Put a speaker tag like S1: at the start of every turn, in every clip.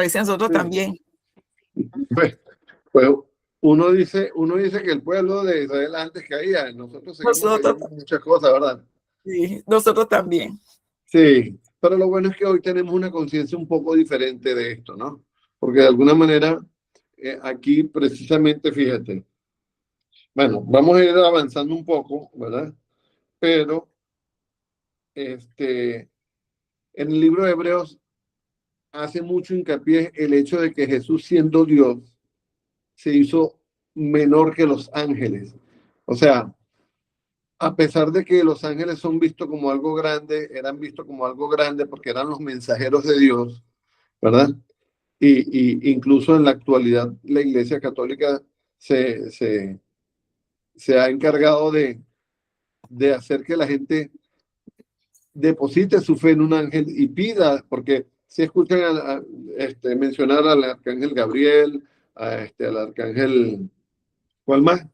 S1: Parece a nosotros
S2: Sí.
S1: también.
S2: Pues uno dice que el pueblo de Israel antes caía, nosotros seguimos
S1: Nosotros,
S2: cayendo en muchas cosas, ¿verdad?
S1: sí, nosotros también.
S2: Sí, pero lo bueno es que hoy tenemos una conciencia un poco diferente de esto, ¿no? Porque de alguna manera, aquí precisamente, fíjate, bueno, vamos a ir avanzando un poco, ¿verdad? Pero en el libro de Hebreos hace mucho hincapié el hecho de que Jesús, siendo Dios, se hizo menor que los ángeles. O sea, a pesar de que los ángeles son vistos como algo grande, eran vistos como algo grande porque eran los mensajeros de Dios, ¿verdad? Y incluso en la actualidad la Iglesia Católica se, se, se ha encargado de hacer que la gente deposite su fe en un ángel y pida, porque si escuchan mencionar al arcángel Gabriel, al arcángel, ¿cuál más?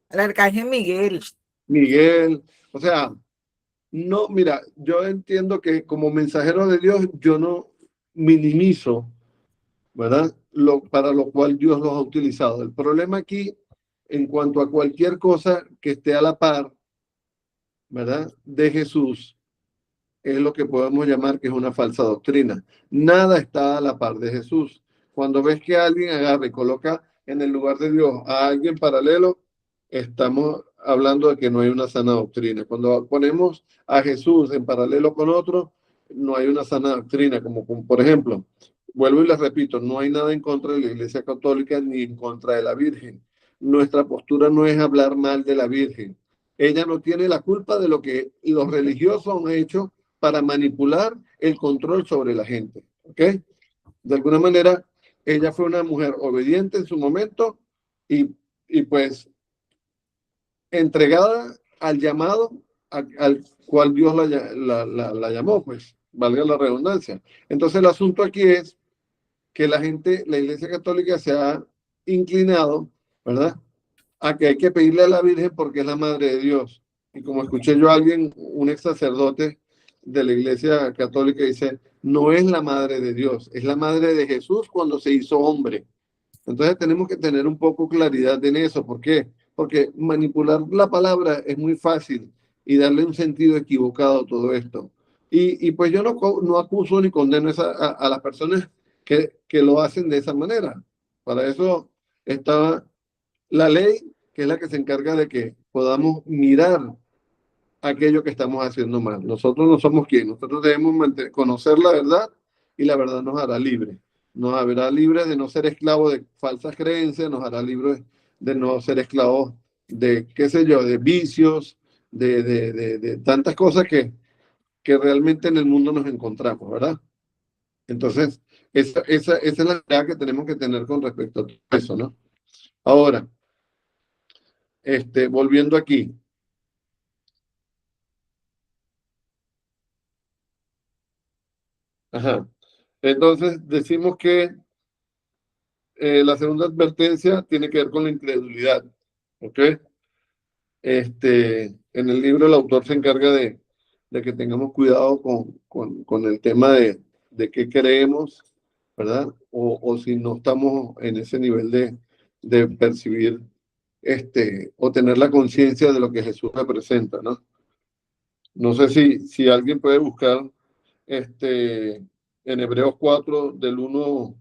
S1: El arcángel Miguel.
S2: Miguel, o sea, no, mira, yo entiendo que como mensajero de Dios yo no minimizo, ¿verdad? Para lo cual Dios los ha utilizado. El problema aquí, en cuanto a cualquier cosa que esté a la par, ¿verdad? De Jesús, es lo que podemos llamar que es una falsa doctrina. Nada está a la par de Jesús. Cuando ves que alguien agarra y coloca en el lugar de Dios a alguien paralelo, estamos hablando de que no hay una sana doctrina. Cuando ponemos a Jesús en paralelo con otro, no hay una sana doctrina, como por ejemplo, vuelvo y les repito, no hay nada en contra de la Iglesia Católica ni en contra de la Virgen. Nuestra postura no es hablar mal de la Virgen. Ella no tiene la culpa de lo que los religiosos han hecho para manipular el control sobre la gente. ¿Ok? De alguna manera, ella fue una mujer obediente en su momento y pues entregada al llamado al cual Dios la llamó, pues, valga la redundancia. Entonces el asunto aquí es que la gente, la Iglesia Católica se ha inclinado, ¿verdad? A que hay que pedirle a la Virgen porque es la Madre de Dios. Y como escuché yo a alguien, un ex sacerdote de la Iglesia Católica, dice, no es la Madre de Dios, es la Madre de Jesús cuando se hizo hombre. Entonces tenemos que tener un poco claridad en eso. ¿Por qué? Porque manipular la palabra es muy fácil y darle un sentido equivocado a todo esto. Y pues yo no acuso ni condeno a las personas que lo hacen de esa manera. Para eso está la ley, que es la que se encarga de que podamos mirar aquello que estamos haciendo mal. Nosotros no somos quien, nosotros debemos conocer la verdad y la verdad nos hará libre. Nos hará libre de no ser esclavos de falsas creencias, nos hará libre de no ser esclavos de, qué sé yo, de vicios, de tantas cosas que realmente en el mundo nos encontramos, ¿verdad? Entonces, esa es la idea que tenemos que tener con respecto a todo eso, ¿no? Ahora, volviendo aquí. Ajá. Entonces, decimos que la segunda advertencia tiene que ver con la incredulidad. ¿Ok? En el libro el autor se encarga de que tengamos cuidado con el tema de qué creemos, ¿verdad? O si no estamos en ese nivel de percibir o tener la conciencia de lo que Jesús representa, ¿no? No sé si alguien puede buscar en Hebreos 4 del 1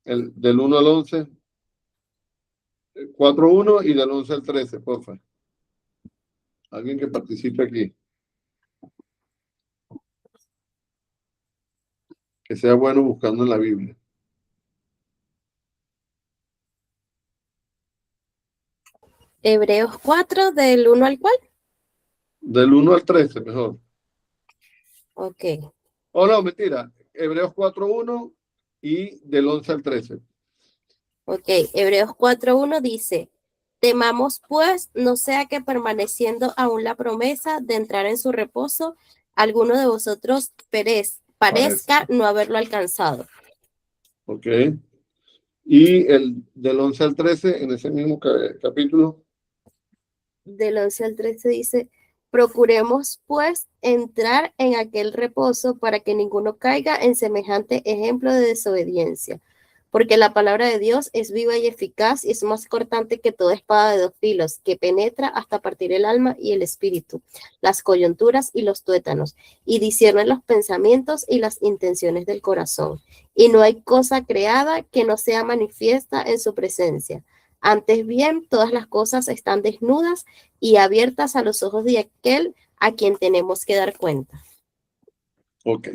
S2: al 11, 4:1 y del 11 al 13, por favor. Alguien que participe aquí, que sea bueno buscando en la Biblia.
S3: Hebreos 4, del 1 al cual.
S2: Del 1 al 13, mejor.
S3: Ok.
S2: Oh, no, mentira. Hebreos 4:1 y del 11 al 13.
S3: Ok, Hebreos 4:1 dice, temamos pues, no sea que permaneciendo aún la promesa de entrar en su reposo, alguno de vosotros parezca no haberlo alcanzado.
S2: Ok. Y el del 11 al 13, en ese mismo capítulo.
S3: Del 11 al 13 dice, Procuremos, pues, entrar en aquel reposo para que ninguno caiga en semejante ejemplo de desobediencia. Porque la palabra de Dios es viva y eficaz y es más cortante que toda espada de dos filos, que penetra hasta partir el alma y el espíritu, las coyunturas y los tuétanos, y discierne los pensamientos y las intenciones del corazón. Y no hay cosa creada que no sea manifiesta en su presencia. Antes bien, todas las cosas están desnudas y abiertas a los ojos de aquel a quien tenemos que dar cuenta.
S2: Ok.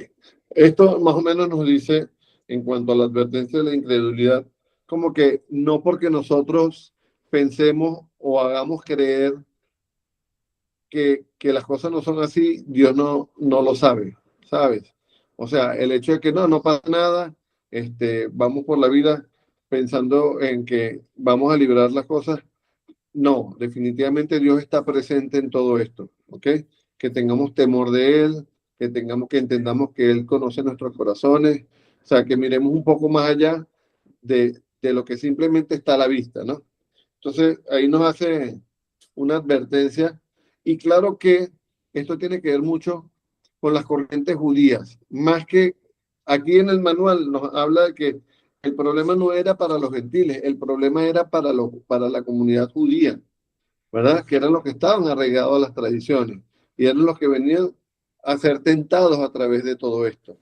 S2: Esto más o menos nos dice, en cuanto a la advertencia de la incredulidad, como que no porque nosotros pensemos o hagamos creer que las cosas no son así, Dios no lo sabe, ¿sabes? O sea, el hecho de que no pasa nada, vamos por la vida pensando en que vamos a librar las cosas. No, definitivamente Dios está presente en todo esto, ¿ok? Que tengamos temor de Él, que entendamos que Él conoce nuestros corazones, o sea, que miremos un poco más allá de lo que simplemente está a la vista, ¿no? Entonces, ahí nos hace una advertencia y claro que esto tiene que ver mucho con las corrientes judías, más que aquí en el manual nos habla de que el problema no era para los gentiles, el problema era para la comunidad judía, ¿verdad? Que eran los que estaban arraigados a las tradiciones y eran los que venían a ser tentados a través de todo esto.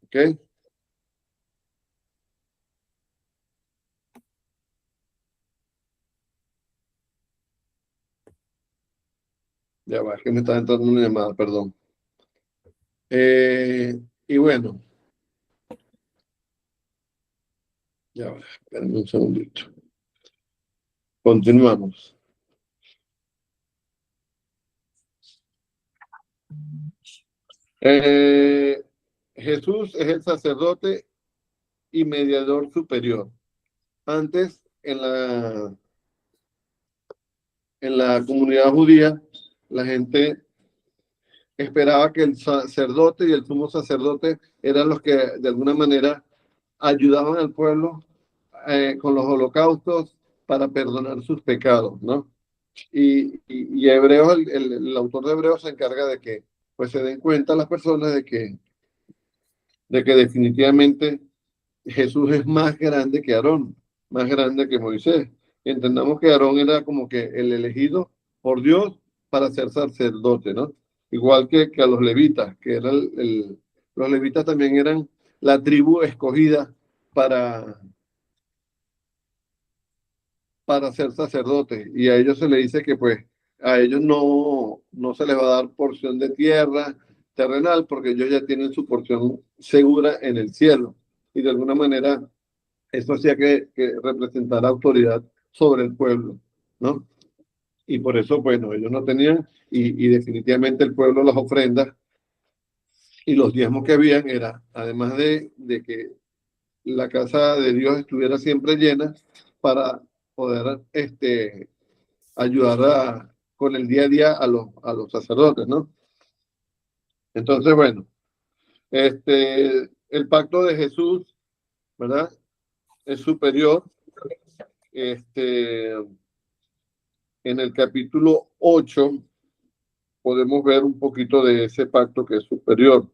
S2: ¿Ok? Ya va, es que me está entrando una llamada, perdón. Y bueno, ya va, espérenme un segundito. Continuamos. Jesús es el sacerdote y mediador superior. Antes, en la comunidad judía, la gente esperaba que el sacerdote y el sumo sacerdote eran los que de alguna manera ayudaban al pueblo con los holocaustos para perdonar sus pecados, ¿no? Y Hebreos, el autor de Hebreos se encarga de que pues se den cuenta las personas de que definitivamente Jesús es más grande que Aarón, más grande que Moisés. Y entendamos que Aarón era como que el elegido por Dios para ser sacerdote, ¿no? Igual que a los levitas, que era los levitas también eran la tribu escogida para, para ser sacerdotes. Y a ellos se le dice que pues a ellos no se les va a dar porción de tierra terrenal porque ellos ya tienen su porción segura en el cielo. Y de alguna manera eso hacía que representara autoridad sobre el pueblo, ¿no? Y por eso, bueno, ellos no tenían, y definitivamente el pueblo, las ofrendas y los diezmos que habían era, además de que la casa de Dios estuviera siempre llena, para poder ayudar con el día a día a los sacerdotes, ¿no? Entonces, bueno, el pacto de Jesús, ¿verdad? Es superior. En el capítulo 8 podemos ver un poquito de ese pacto que es superior,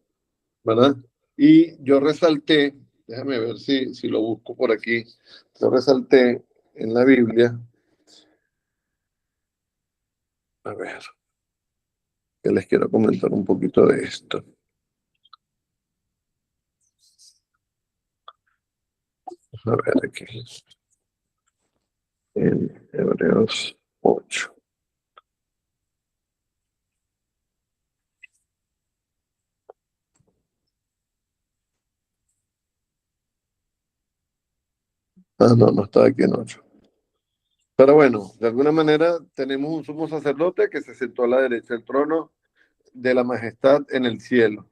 S2: ¿verdad? Y yo resalté, déjame ver si lo busco por aquí, yo resalté en la Biblia, a ver, que les quiero comentar un poquito de esto. A ver aquí, en Hebreos 8. Ah, no está aquí en 8. Pero bueno, de alguna manera tenemos un sumo sacerdote que se sentó a la derecha del trono de la majestad en el cielo,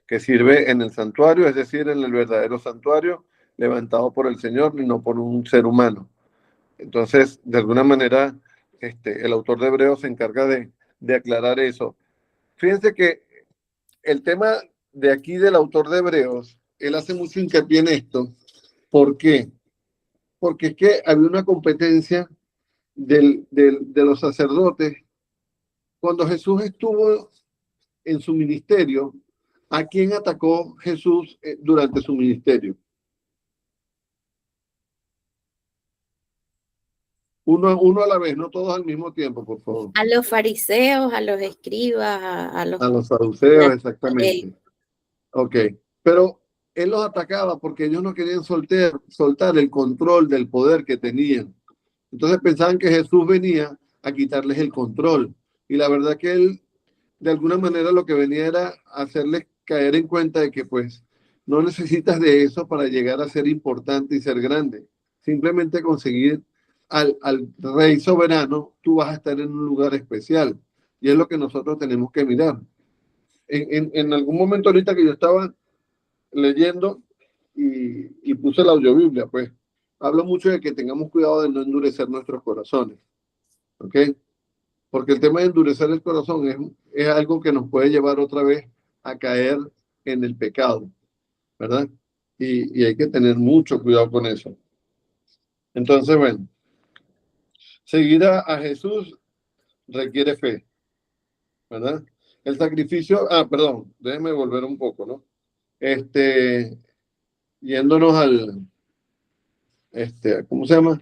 S2: que sirve en el santuario, es decir, en el verdadero santuario, levantado por el Señor y no por un ser humano. Entonces, de alguna manera, el autor de Hebreos se encarga de aclarar eso. Fíjense que el tema de aquí del autor de Hebreos, él hace mucho hincapié en esto. ¿Por qué? Porque es que había una competencia de los sacerdotes cuando Jesús estuvo en su ministerio, ¿a quién atacó Jesús durante su ministerio? Uno a la vez, no todos al mismo tiempo, por favor.
S3: A los fariseos, a los escribas, a los...
S2: A los saduceos, exactamente. Ok, pero él los atacaba porque ellos no querían soltar el control del poder que tenían. Entonces pensaban que Jesús venía a quitarles el control. Y la verdad que él, de alguna manera, lo que venía era hacerles caer en cuenta de que, pues, no necesitas de eso para llegar a ser importante y ser grande. Simplemente conseguir al rey soberano, tú vas a estar en un lugar especial. Y es lo que nosotros tenemos que mirar. En algún momento ahorita que yo estaba leyendo y puse la audiobiblia, pues, hablo mucho de que tengamos cuidado de no endurecer nuestros corazones. ¿Ok? Porque el tema de endurecer el corazón es algo que nos puede llevar otra vez a caer en el pecado, ¿verdad? Y hay que tener mucho cuidado con eso. Entonces, bueno, seguir a Jesús requiere fe, ¿verdad? El sacrificio, perdón, déjeme volver un poco, ¿no? Yéndonos ¿cómo se llama?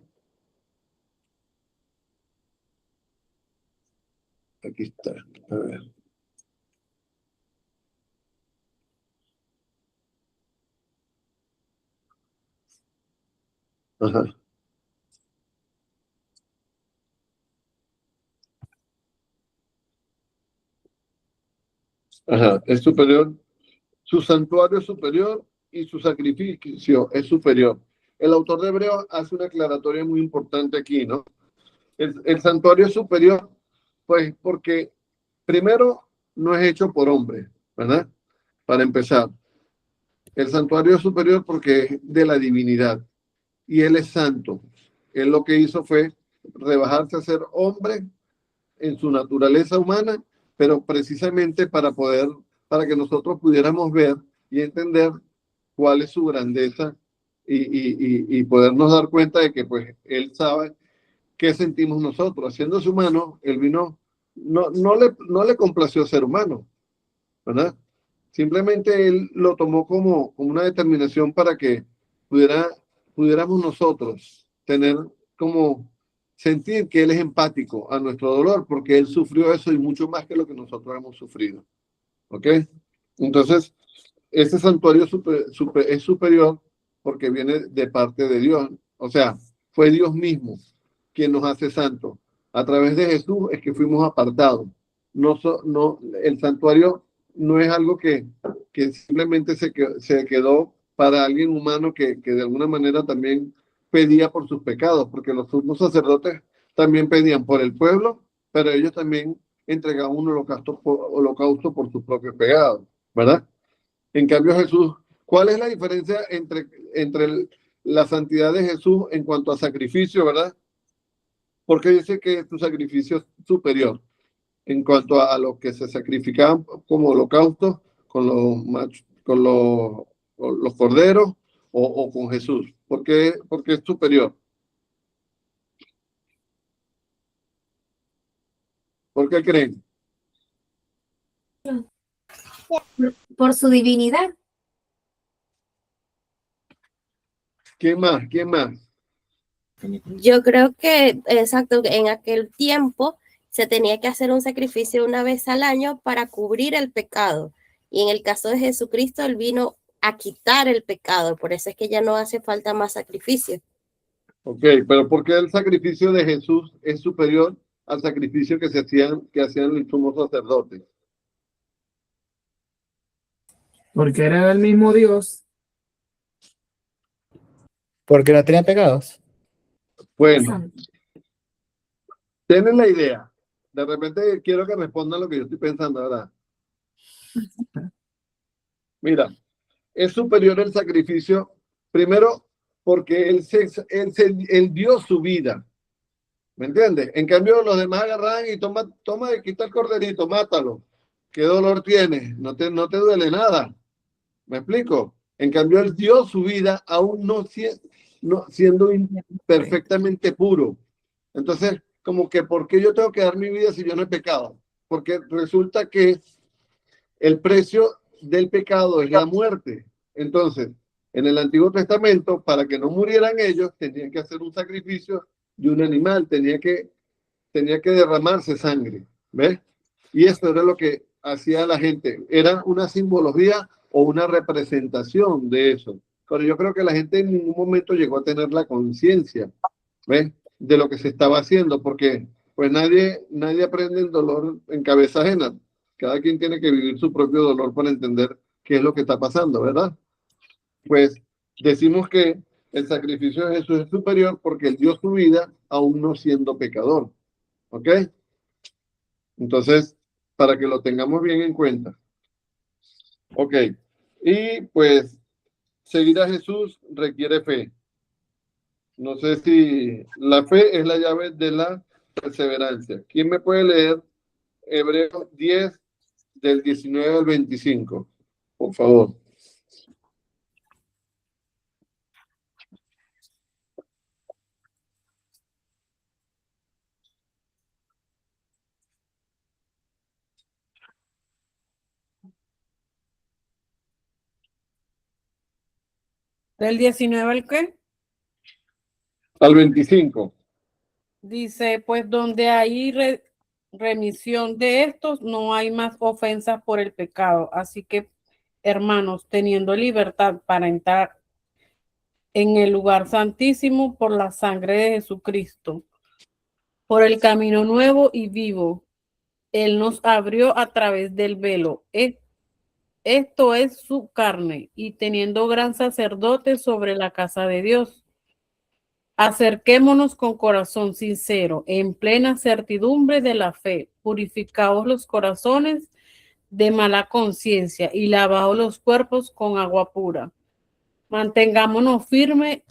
S2: Aquí está, a ver. Ajá. Ajá, es superior. Su santuario es superior y su sacrificio es superior. El autor de Hebreos hace una aclaratoria muy importante aquí, ¿no? El santuario es superior, pues porque primero no es hecho por hombre, ¿verdad? Para empezar. El santuario es superior porque es de la divinidad y él es santo. Él lo que hizo fue rebajarse a ser hombre en su naturaleza humana, pero precisamente para que nosotros pudiéramos ver y entender cuál es su grandeza y podernos dar cuenta de que pues él sabe qué sentimos nosotros. Haciéndose humano, él vino, no le complació ser humano, ¿verdad? Simplemente él lo tomó como una determinación para que pudiéramos nosotros tener como sentir que él es empático a nuestro dolor, porque él sufrió eso y mucho más que lo que nosotros hemos sufrido. ¿Ok? Entonces, ese santuario es superior porque viene de parte de Dios. O sea, fue Dios mismo quien nos hace santos. A través de Jesús es que fuimos apartados. El santuario no es algo que simplemente se quedó para alguien humano que de alguna manera también pedía por sus pecados, porque los sumos sacerdotes también pedían por el pueblo, pero ellos también entregaban un holocausto por sus propios pecados, ¿verdad? En cambio Jesús, ¿cuál es la diferencia entre la santidad de Jesús en cuanto a sacrificio, ¿verdad? Porque dice que tu sacrificio es superior en cuanto a lo que se sacrificaban como holocausto con los corderos o con Jesús. Porque es superior. ¿Por qué creen?
S4: Por su divinidad.
S2: ¿Quién más? ¿Quién más?
S3: Yo creo que, exacto, en aquel tiempo se tenía que hacer un sacrificio una vez al año para cubrir el pecado. Y en el caso de Jesucristo, él vino a quitar el pecado. Por eso es que ya no hace falta más sacrificio.
S2: Ok, pero ¿por qué el sacrificio de Jesús es superior al sacrificio que hacían los sumos sacerdotes?
S5: Porque era el mismo Dios.
S6: Porque no tenía pecados.
S2: Bueno, tienen la idea. De repente quiero que respondan lo que yo estoy pensando, ¿verdad? Mira, es superior el sacrificio, primero, porque él dio su vida. ¿Me entiendes? En cambio, los demás agarran y quita el corderito, mátalo. ¿Qué dolor tienes? No te duele nada. ¿Me explico? En cambio, él dio su vida aún no siendo perfectamente puro. Entonces, como que, ¿por qué yo tengo que dar mi vida si yo no he pecado? porque resulta que el precio del pecado es la muerte. Entonces, en el Antiguo Testamento, para que no murieran ellos, tenían que hacer un sacrificio de un animal, tenía que derramarse sangre, ¿ves? Y eso era lo que hacía la gente, era una simbología o una representación de eso. Pero yo creo que la gente en ningún momento llegó a tener la conciencia, ¿ves? De lo que se estaba haciendo, porque pues nadie aprende el dolor en cabeza ajena. Cada quien tiene que vivir su propio dolor para entender qué es lo que está pasando, ¿verdad? Pues decimos que el sacrificio de Jesús es superior porque él dio su vida aún no siendo pecador. ¿Ok? Entonces, para que lo tengamos bien en cuenta. Ok. Y pues, seguir a Jesús requiere fe. No sé si la fe es la llave de la perseverancia. ¿Quién me puede leer Hebreos 10 del 19 al 25? Por favor.
S7: ¿Del 19 al qué?
S2: Al 25.
S7: Dice, pues donde hay remisión de estos, no hay más ofensas por el pecado. Así que, hermanos, teniendo libertad para entrar en el lugar santísimo por la sangre de Jesucristo, por el camino nuevo y vivo, Él nos abrió a través del velo. Esto es su carne, y teniendo gran sacerdote sobre la casa de Dios, acerquémonos con corazón sincero, en plena certidumbre de la fe, purificados los corazones de mala conciencia y lavados los cuerpos con agua pura. Mantengámonos firmes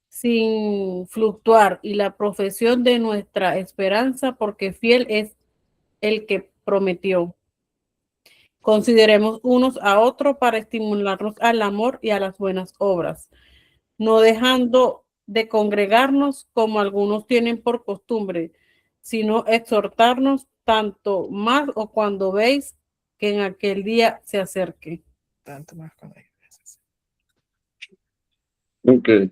S7: sin fluctuar y la profesión de nuestra esperanza, porque fiel es el que prometió. Consideremos unos a otros para estimularnos al amor y a las buenas obras, no dejando de congregarnos como algunos tienen por costumbre, sino exhortarnos tanto más o cuando veis que en aquel día se acerque.
S1: Tanto más cuando hay veces.
S2: Ok.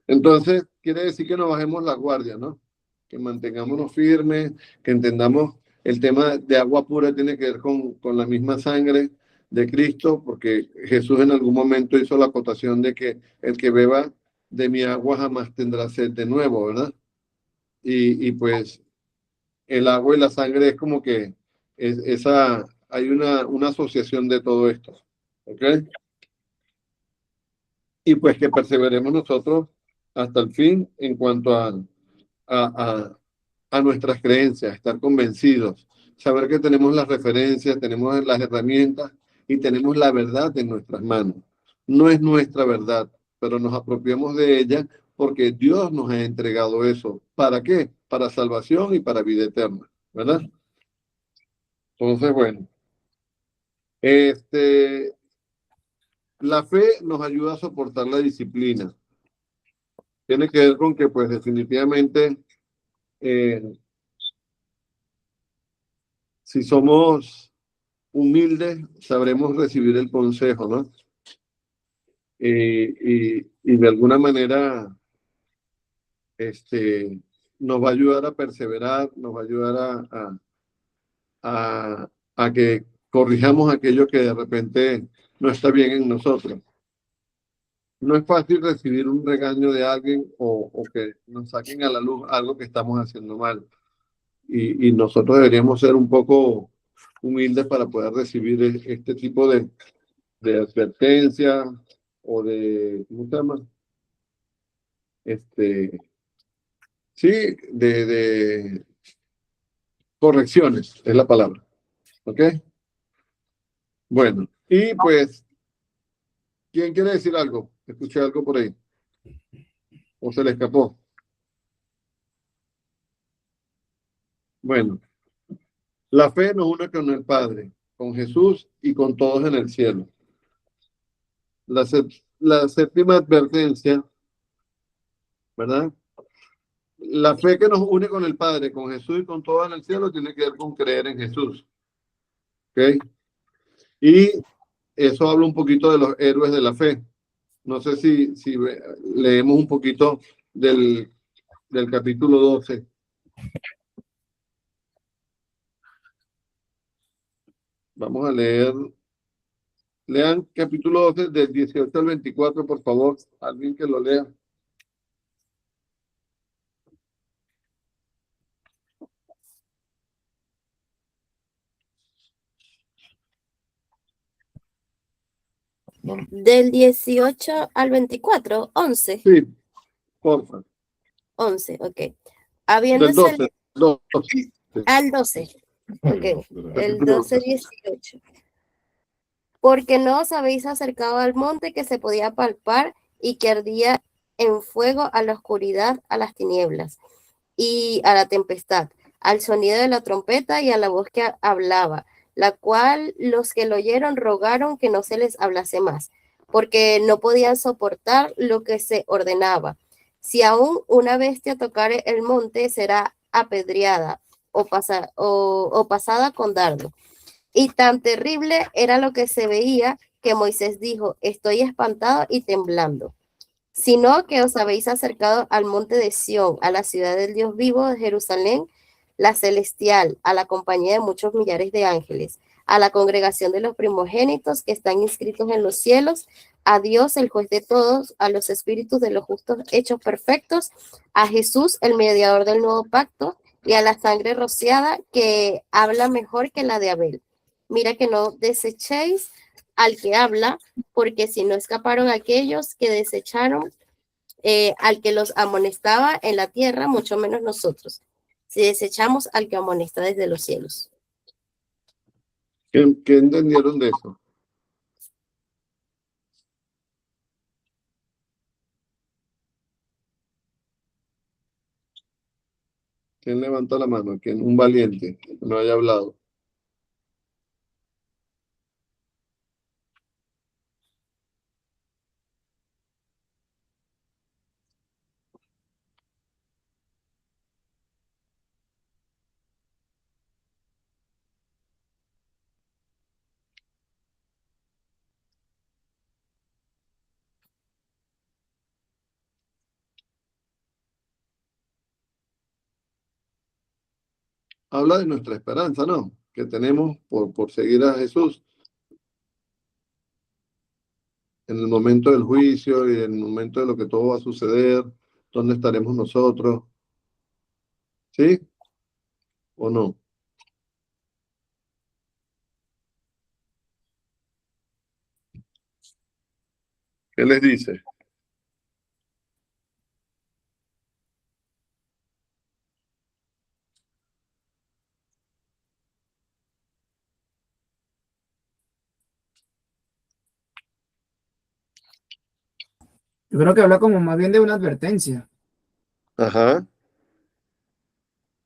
S2: Entonces, quiere decir que no bajemos la guardia, ¿no? Que mantengámonos firmes, que entendamos el tema de agua pura tiene que ver con la misma sangre de Cristo, porque Jesús en algún momento hizo la acotación de que el que beba de mi agua jamás tendrá sed de nuevo, ¿verdad? Y pues el agua y la sangre es como que hay una asociación de todo esto, ¿ok? Y pues que perseveremos nosotros hasta el fin en cuanto a nuestras creencias, estar convencidos, saber que tenemos las referencias, tenemos las herramientas y tenemos la verdad en nuestras manos. No es nuestra verdad, pero nos apropiamos de ella porque Dios nos ha entregado eso. ¿Para qué? Para salvación y para vida eterna, ¿verdad? Entonces, bueno, la fe nos ayuda a soportar la disciplina. Tiene que ver con que, pues, definitivamente, si somos humildes, sabremos recibir el consejo, ¿no? Y de alguna manera, nos va a ayudar a perseverar, nos va a ayudar a que corrijamos aquello que de repente no está bien en nosotros. No es fácil recibir un regaño de alguien o que nos saquen a la luz algo que estamos haciendo mal. Y nosotros deberíamos ser un poco humildes para poder recibir este tipo de advertencia o de, ¿cómo se llama? Sí, de correcciones, es la palabra. ¿Ok? Bueno, y pues, ¿quién quiere decir algo? Escuché algo por ahí. ¿O se le escapó? Bueno, la fe nos une con el Padre, con Jesús y con todos en el cielo. La séptima advertencia, ¿verdad? la fe que nos une con el Padre, con Jesús y con todo en el cielo, tiene que ver con creer en Jesús. ¿Ok? Y eso habla un poquito de los héroes de la fe. No sé si leemos un poquito del capítulo 12. Vamos a leer. Lean capítulo 12 del 18 al 24, por favor. Alguien que lo lea.
S3: Del 18 al 24, 11.
S2: Sí, porfa.
S3: 11, ok.
S2: Del
S3: Habiendo
S2: 12. 12.
S3: al 12. Ok, el
S2: Capítulo
S3: 12, 18. Porque no os habéis acercado al monte que se podía palpar y que ardía en fuego, a la oscuridad, a las tinieblas y a la tempestad, al sonido de la trompeta y a la voz que hablaba, la cual los que lo oyeron rogaron que no se les hablase más, porque no podían soportar lo que se ordenaba. Si aún una bestia tocare el monte, será apedreada o pasada con dardo. Y tan terrible era lo que se veía que Moisés dijo: estoy espantado y temblando. Sino que os habéis acercado al monte de Sión, a la ciudad del Dios vivo de Jerusalén, la celestial, a la compañía de muchos millares de ángeles, a la congregación de los primogénitos que están inscritos en los cielos, a Dios, el juez de todos, a los espíritus de los justos hechos perfectos, a Jesús, el mediador del nuevo pacto, y a la sangre rociada que habla mejor que la de Abel. Mira que no desechéis al que habla, porque si no escaparon aquellos que desecharon al que los amonestaba en la tierra, mucho menos nosotros, si desechamos al que amonesta desde los cielos.
S2: ¿Qué entendieron de eso? ¿Quién levanta la mano? ¿Quién? Un valiente que no haya hablado. Habla de nuestra esperanza, ¿no? Que tenemos por seguir a Jesús en el momento del juicio y en el momento de lo que todo va a suceder, ¿dónde estaremos nosotros? ¿Sí? ¿O no? ¿Qué les dice?
S5: Yo creo que habla como más bien de una advertencia.
S2: Ajá.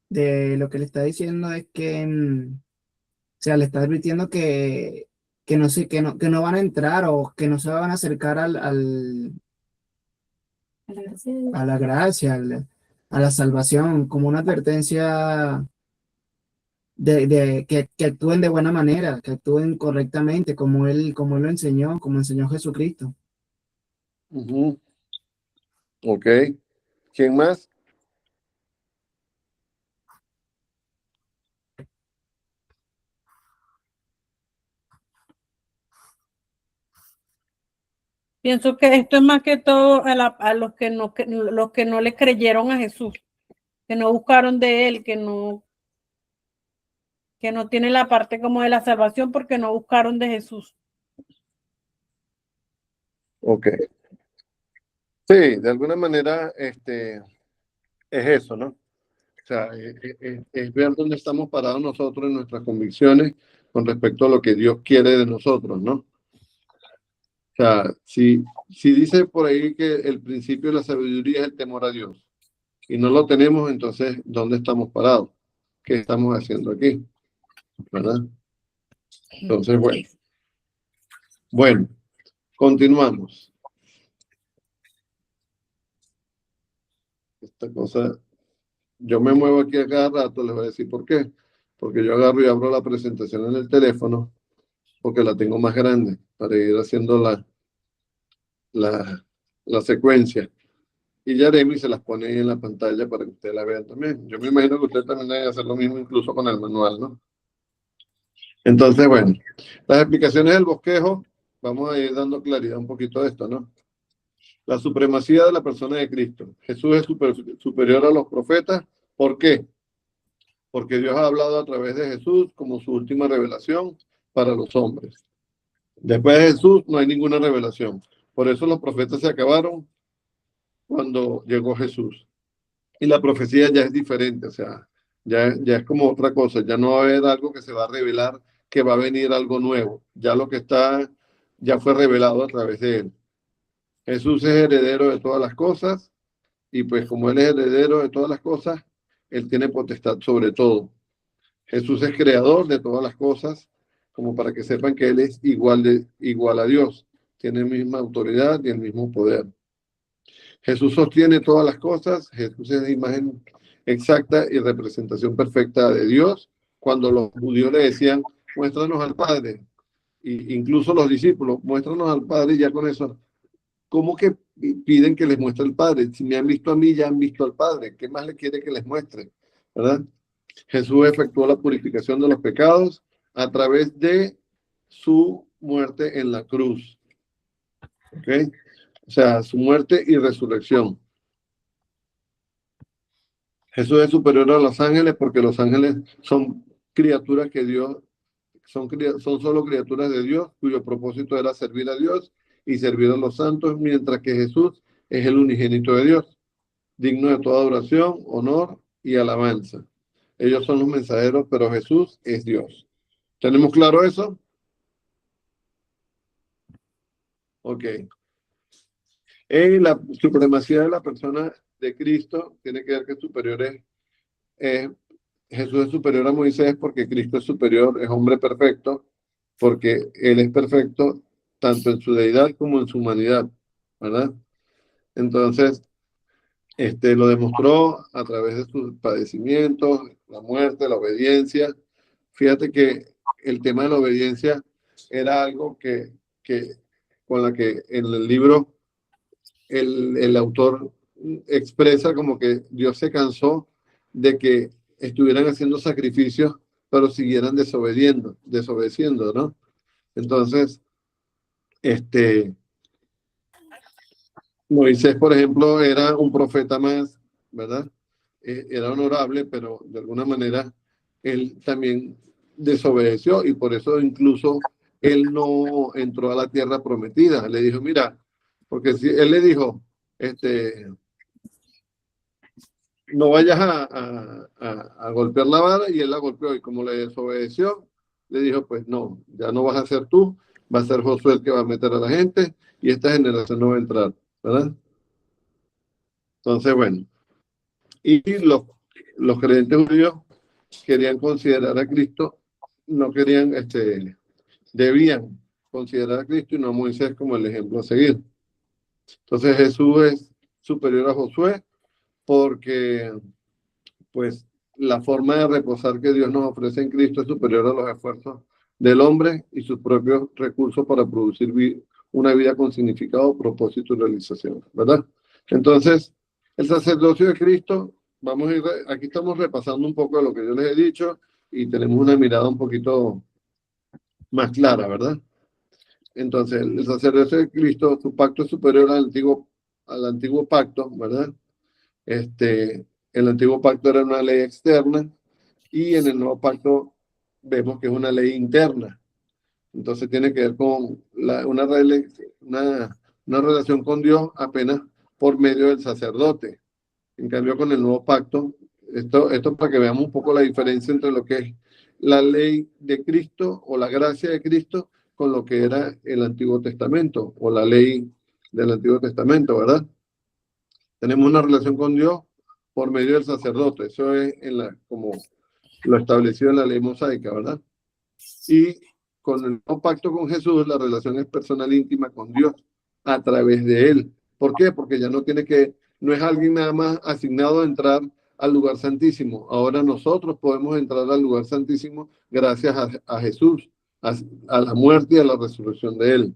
S5: De lo que le está diciendo es que, o sea, le está advirtiendo que no sé, que no van a entrar o que no se van a acercar a la gracia, a la salvación, como una advertencia de que actúen de buena manera, que actúen correctamente, como él lo enseñó, como enseñó Jesucristo.
S2: Ujú. Ok. ¿Quién más?
S7: Pienso que esto es más que todo a los los que no le creyeron a Jesús, que no buscaron de él, que no tienen la parte como de la salvación porque no buscaron de Jesús.
S2: Ok. Sí, de alguna manera es eso, ¿no? O sea, es ver dónde estamos parados nosotros en nuestras convicciones con respecto a lo que Dios quiere de nosotros, ¿no? O sea, si dice por ahí que el principio de la sabiduría es el temor a Dios y no lo tenemos, entonces, ¿dónde estamos parados? ¿Qué estamos haciendo aquí? ¿Verdad? Entonces, bueno, continuamos. Esta cosa yo me muevo aquí a cada rato, les voy a decir por qué. Porque yo agarro y abro la presentación en el teléfono, porque la tengo más grande, para ir haciendo la secuencia. Y Jeremy se las pone ahí en la pantalla para que ustedes la vean también. Yo me imagino que ustedes también deben hacer lo mismo, incluso con el manual, ¿no? Entonces, bueno, las explicaciones del bosquejo, vamos a ir dando claridad un poquito de esto, ¿no? La supremacía de la persona de Cristo. Jesús es superior a los profetas. ¿Por qué? Porque Dios ha hablado a través de Jesús como su última revelación para los hombres. Después de Jesús no hay ninguna revelación. Por eso los profetas se acabaron cuando llegó Jesús. Y la profecía ya es diferente, o sea, ya es como otra cosa. Ya no va a haber algo que se va a revelar, que va a venir algo nuevo. Ya lo que está, ya fue revelado a través de él. Jesús es heredero de todas las cosas, y pues como él es heredero de todas las cosas, él tiene potestad sobre todo. Jesús es creador de todas las cosas, como para que sepan que él es igual a Dios. Tiene la misma autoridad y el mismo poder. Jesús sostiene todas las cosas. Jesús es la imagen exacta y representación perfecta de Dios. Cuando los judíos le decían, muéstranos al Padre, e incluso los discípulos, muéstranos al Padre, y ya con eso, ¿cómo que piden que les muestre el Padre? Si me han visto a mí, ya han visto al Padre. ¿Qué más le quiere que les muestre? ¿Verdad? Jesús efectuó la purificación de los pecados a través de su muerte en la cruz. ¿Ok? O sea, su muerte y resurrección. Jesús es superior a los ángeles porque los ángeles son criaturas que Dios, son solo criaturas de Dios, cuyo propósito era servir a Dios y servir a los santos, mientras que Jesús es el unigénito de Dios, digno de toda adoración, honor y alabanza. Ellos son los mensajeros, pero Jesús es Dios. ¿Tenemos claro eso? Ok. La supremacía de la persona de Cristo tiene que ver que Jesús es superior a Moisés porque Cristo es superior, es hombre perfecto, porque él es perfecto tanto en su deidad como en su humanidad, ¿verdad? Entonces, lo demostró a través de sus padecimientos, la muerte, la obediencia. Fíjate que el tema de la obediencia era algo con la que en el libro el autor expresa como que Dios se cansó de que estuvieran haciendo sacrificios, pero siguieran desobedeciendo, ¿no? Entonces, Moisés, por ejemplo, era un profeta más, ¿verdad? Era honorable, pero de alguna manera él también desobedeció, y por eso incluso él no entró a la tierra prometida. Le dijo, mira, porque si él le dijo, no vayas a golpear la vara, y él la golpeó, y como le desobedeció, le dijo, pues no, ya no vas a ser tú, va a ser Josué el que va a meter a la gente, y esta generación no va a entrar, ¿verdad? Entonces, bueno, y los creyentes judíos querían considerar a Cristo, no querían, debían considerar a Cristo y no a Moisés como el ejemplo a seguir. Entonces Jesús es superior a Josué porque, pues, la forma de reposar que Dios nos ofrece en Cristo es superior a los esfuerzos del hombre y sus propios recursos para producir una vida con significado, propósito y realización, ¿verdad? Entonces, el sacerdocio de Cristo, aquí estamos repasando un poco de lo que yo les he dicho y tenemos una mirada un poquito más clara, ¿verdad? Entonces, el sacerdocio de Cristo, su pacto es superior al antiguo pacto, ¿verdad? El antiguo pacto era una ley externa y en el nuevo pacto vemos que es una ley interna. Entonces tiene que ver con una relación con Dios apenas por medio del sacerdote. En cambio, con el nuevo pacto, esto para que veamos un poco la diferencia entre lo que es la ley de Cristo o la gracia de Cristo con lo que era el Antiguo Testamento o la ley del Antiguo Testamento, ¿verdad? Tenemos una relación con Dios por medio del sacerdote. Eso es como lo establecido en la ley mosaica, ¿verdad? Y con el nuevo pacto con Jesús, la relación es personal íntima con Dios a través de él. ¿Por qué? Porque ya no es alguien nada más asignado a entrar al lugar santísimo. Ahora nosotros podemos entrar al lugar santísimo gracias a Jesús, a la muerte y a la resurrección de Él.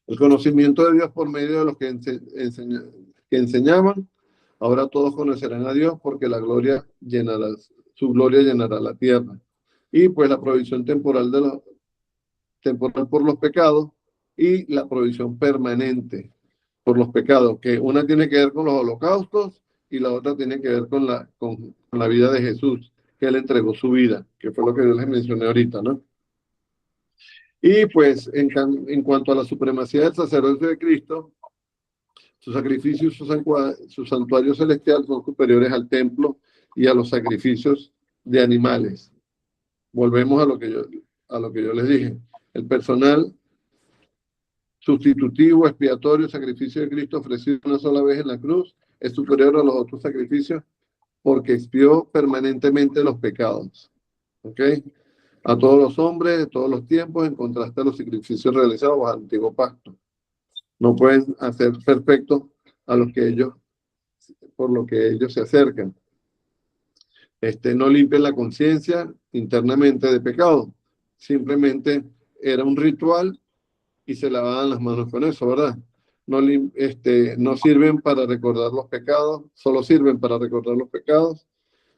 S2: El conocimiento de Dios por medio de los que enseñaban, ahora todos conocerán a Dios porque su gloria llenará la tierra. Y pues la provisión temporal por los pecados y la provisión permanente por los pecados, que una tiene que ver con los holocaustos y la otra tiene que ver con la vida de Jesús, que Él entregó su vida, que fue lo que yo les mencioné ahorita, ¿no? Y pues en cuanto a la supremacía del sacerdocio de Cristo, su sacrificio y su santuario celestial son superiores al templo y a los sacrificios de animales. Volvemos a lo que yo les dije. El personal sustitutivo, expiatorio, sacrificio de Cristo ofrecido una sola vez en la cruz es superior a los otros sacrificios porque expió permanentemente los pecados. ¿Ok? A todos los hombres de todos los tiempos, en contraste a los sacrificios realizados bajo el antiguo pacto. No pueden hacer perfectos por lo que ellos se acercan. No limpian la conciencia internamente de pecado. Simplemente era un ritual y se lavaban las manos con eso, ¿verdad? No sirven para recordar los pecados, solo sirven para recordar los pecados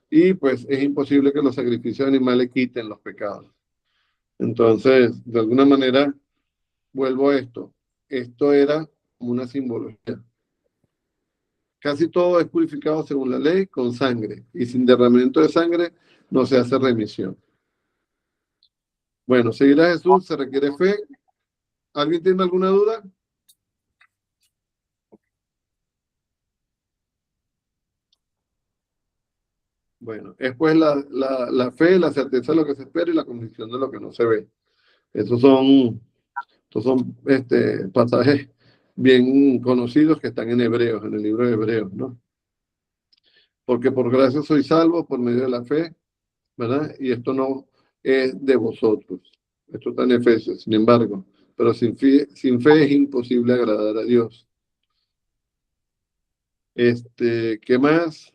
S2: y pues es imposible que los sacrificios animales quiten los pecados. Entonces, de alguna manera, vuelvo a esto. Esto era como una simbología. Casi todo es purificado según la ley con sangre y sin derramamiento de sangre no se hace remisión. Bueno, seguir a Jesús se requiere fe. ¿Alguien tiene alguna duda? Bueno, es pues la fe, la certeza de lo que se espera y la convicción de lo que no se ve. Estos son pasajes bien conocidos que están en Hebreos, en el libro de Hebreos, ¿no? Porque por gracia soy salvo por medio de la fe, ¿verdad? Y esto no es de vosotros. Esto está en Efesios, sin embargo. Pero sin fe es imposible agradar a Dios. ¿Qué más?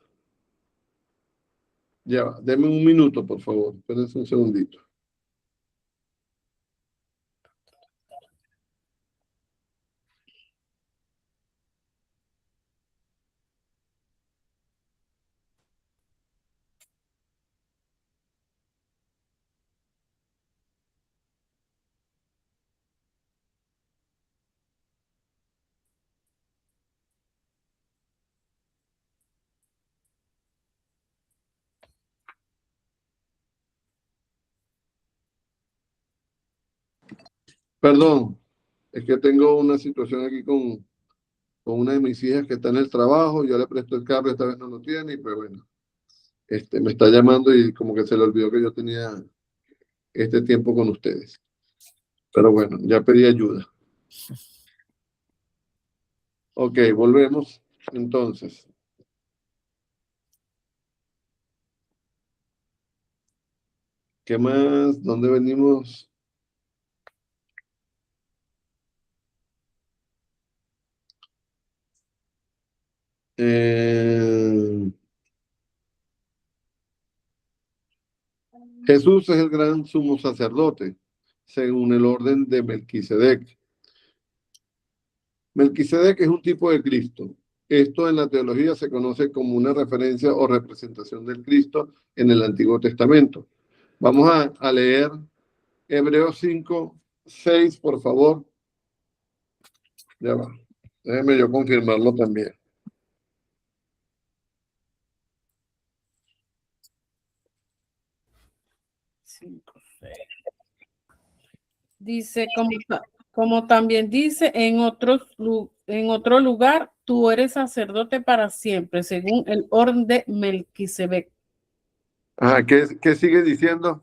S2: Ya va, denme un minuto, por favor. Espérense un segundito. Perdón, es que tengo una situación aquí con una de mis hijas que está en el trabajo. Yo le presto el carro, esta vez no lo tiene, y pues bueno, me está llamando y como que se le olvidó que yo tenía este tiempo con ustedes. Pero bueno, ya pedí ayuda. Ok, volvemos entonces. ¿Qué más? ¿Dónde venimos? Jesús es el gran sumo sacerdote, según el orden de Melquisedec. Melquisedec es un tipo de Cristo. Esto en la teología se conoce como una referencia o representación del Cristo en el Antiguo Testamento. Vamos a leer Hebreos 5:6, por favor. Ya va. Déjeme yo confirmarlo también.
S7: Dice, como también dice en otro lugar, tú eres sacerdote para siempre, según el orden de Melquisedec.
S2: ¿Qué sigue diciendo?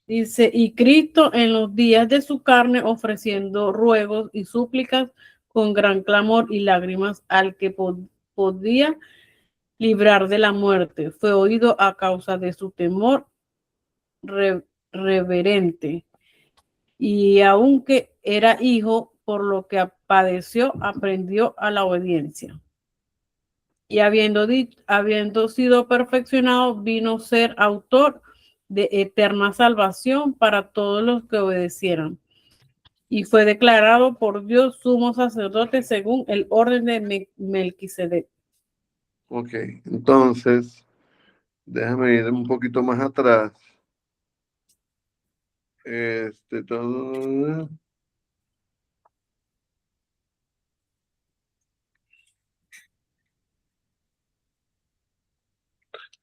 S7: Dice, y Cristo en los días de su carne ofreciendo ruegos y súplicas con gran clamor y lágrimas al que podía librar de la muerte, fue oído a causa de su temor reverente. Y aunque era hijo, por lo que padeció, aprendió a la obediencia. y habiendo sido perfeccionado, vino a ser autor de eterna salvación para todos los que obedecieron. Y fue declarado por Dios sumo sacerdote según el orden de Melquisedec.
S2: Ok, entonces, déjame ir un poquito más atrás.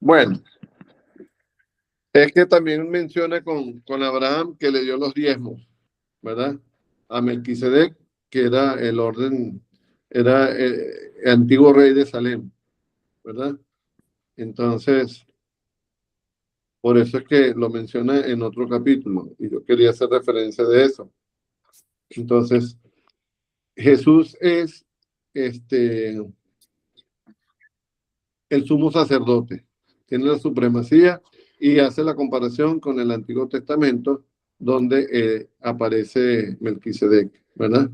S2: Bueno, es que también menciona con Abraham que le dio los diezmos, ¿verdad? A Melquisedec, que era el orden, era el antiguo rey de Salem, ¿verdad? Entonces, por eso es que lo menciona en otro capítulo, y yo quería hacer referencia de eso. Entonces, Jesús es el sumo sacerdote, tiene la supremacía y hace la comparación con el Antiguo Testamento, donde aparece Melquisedec, ¿verdad?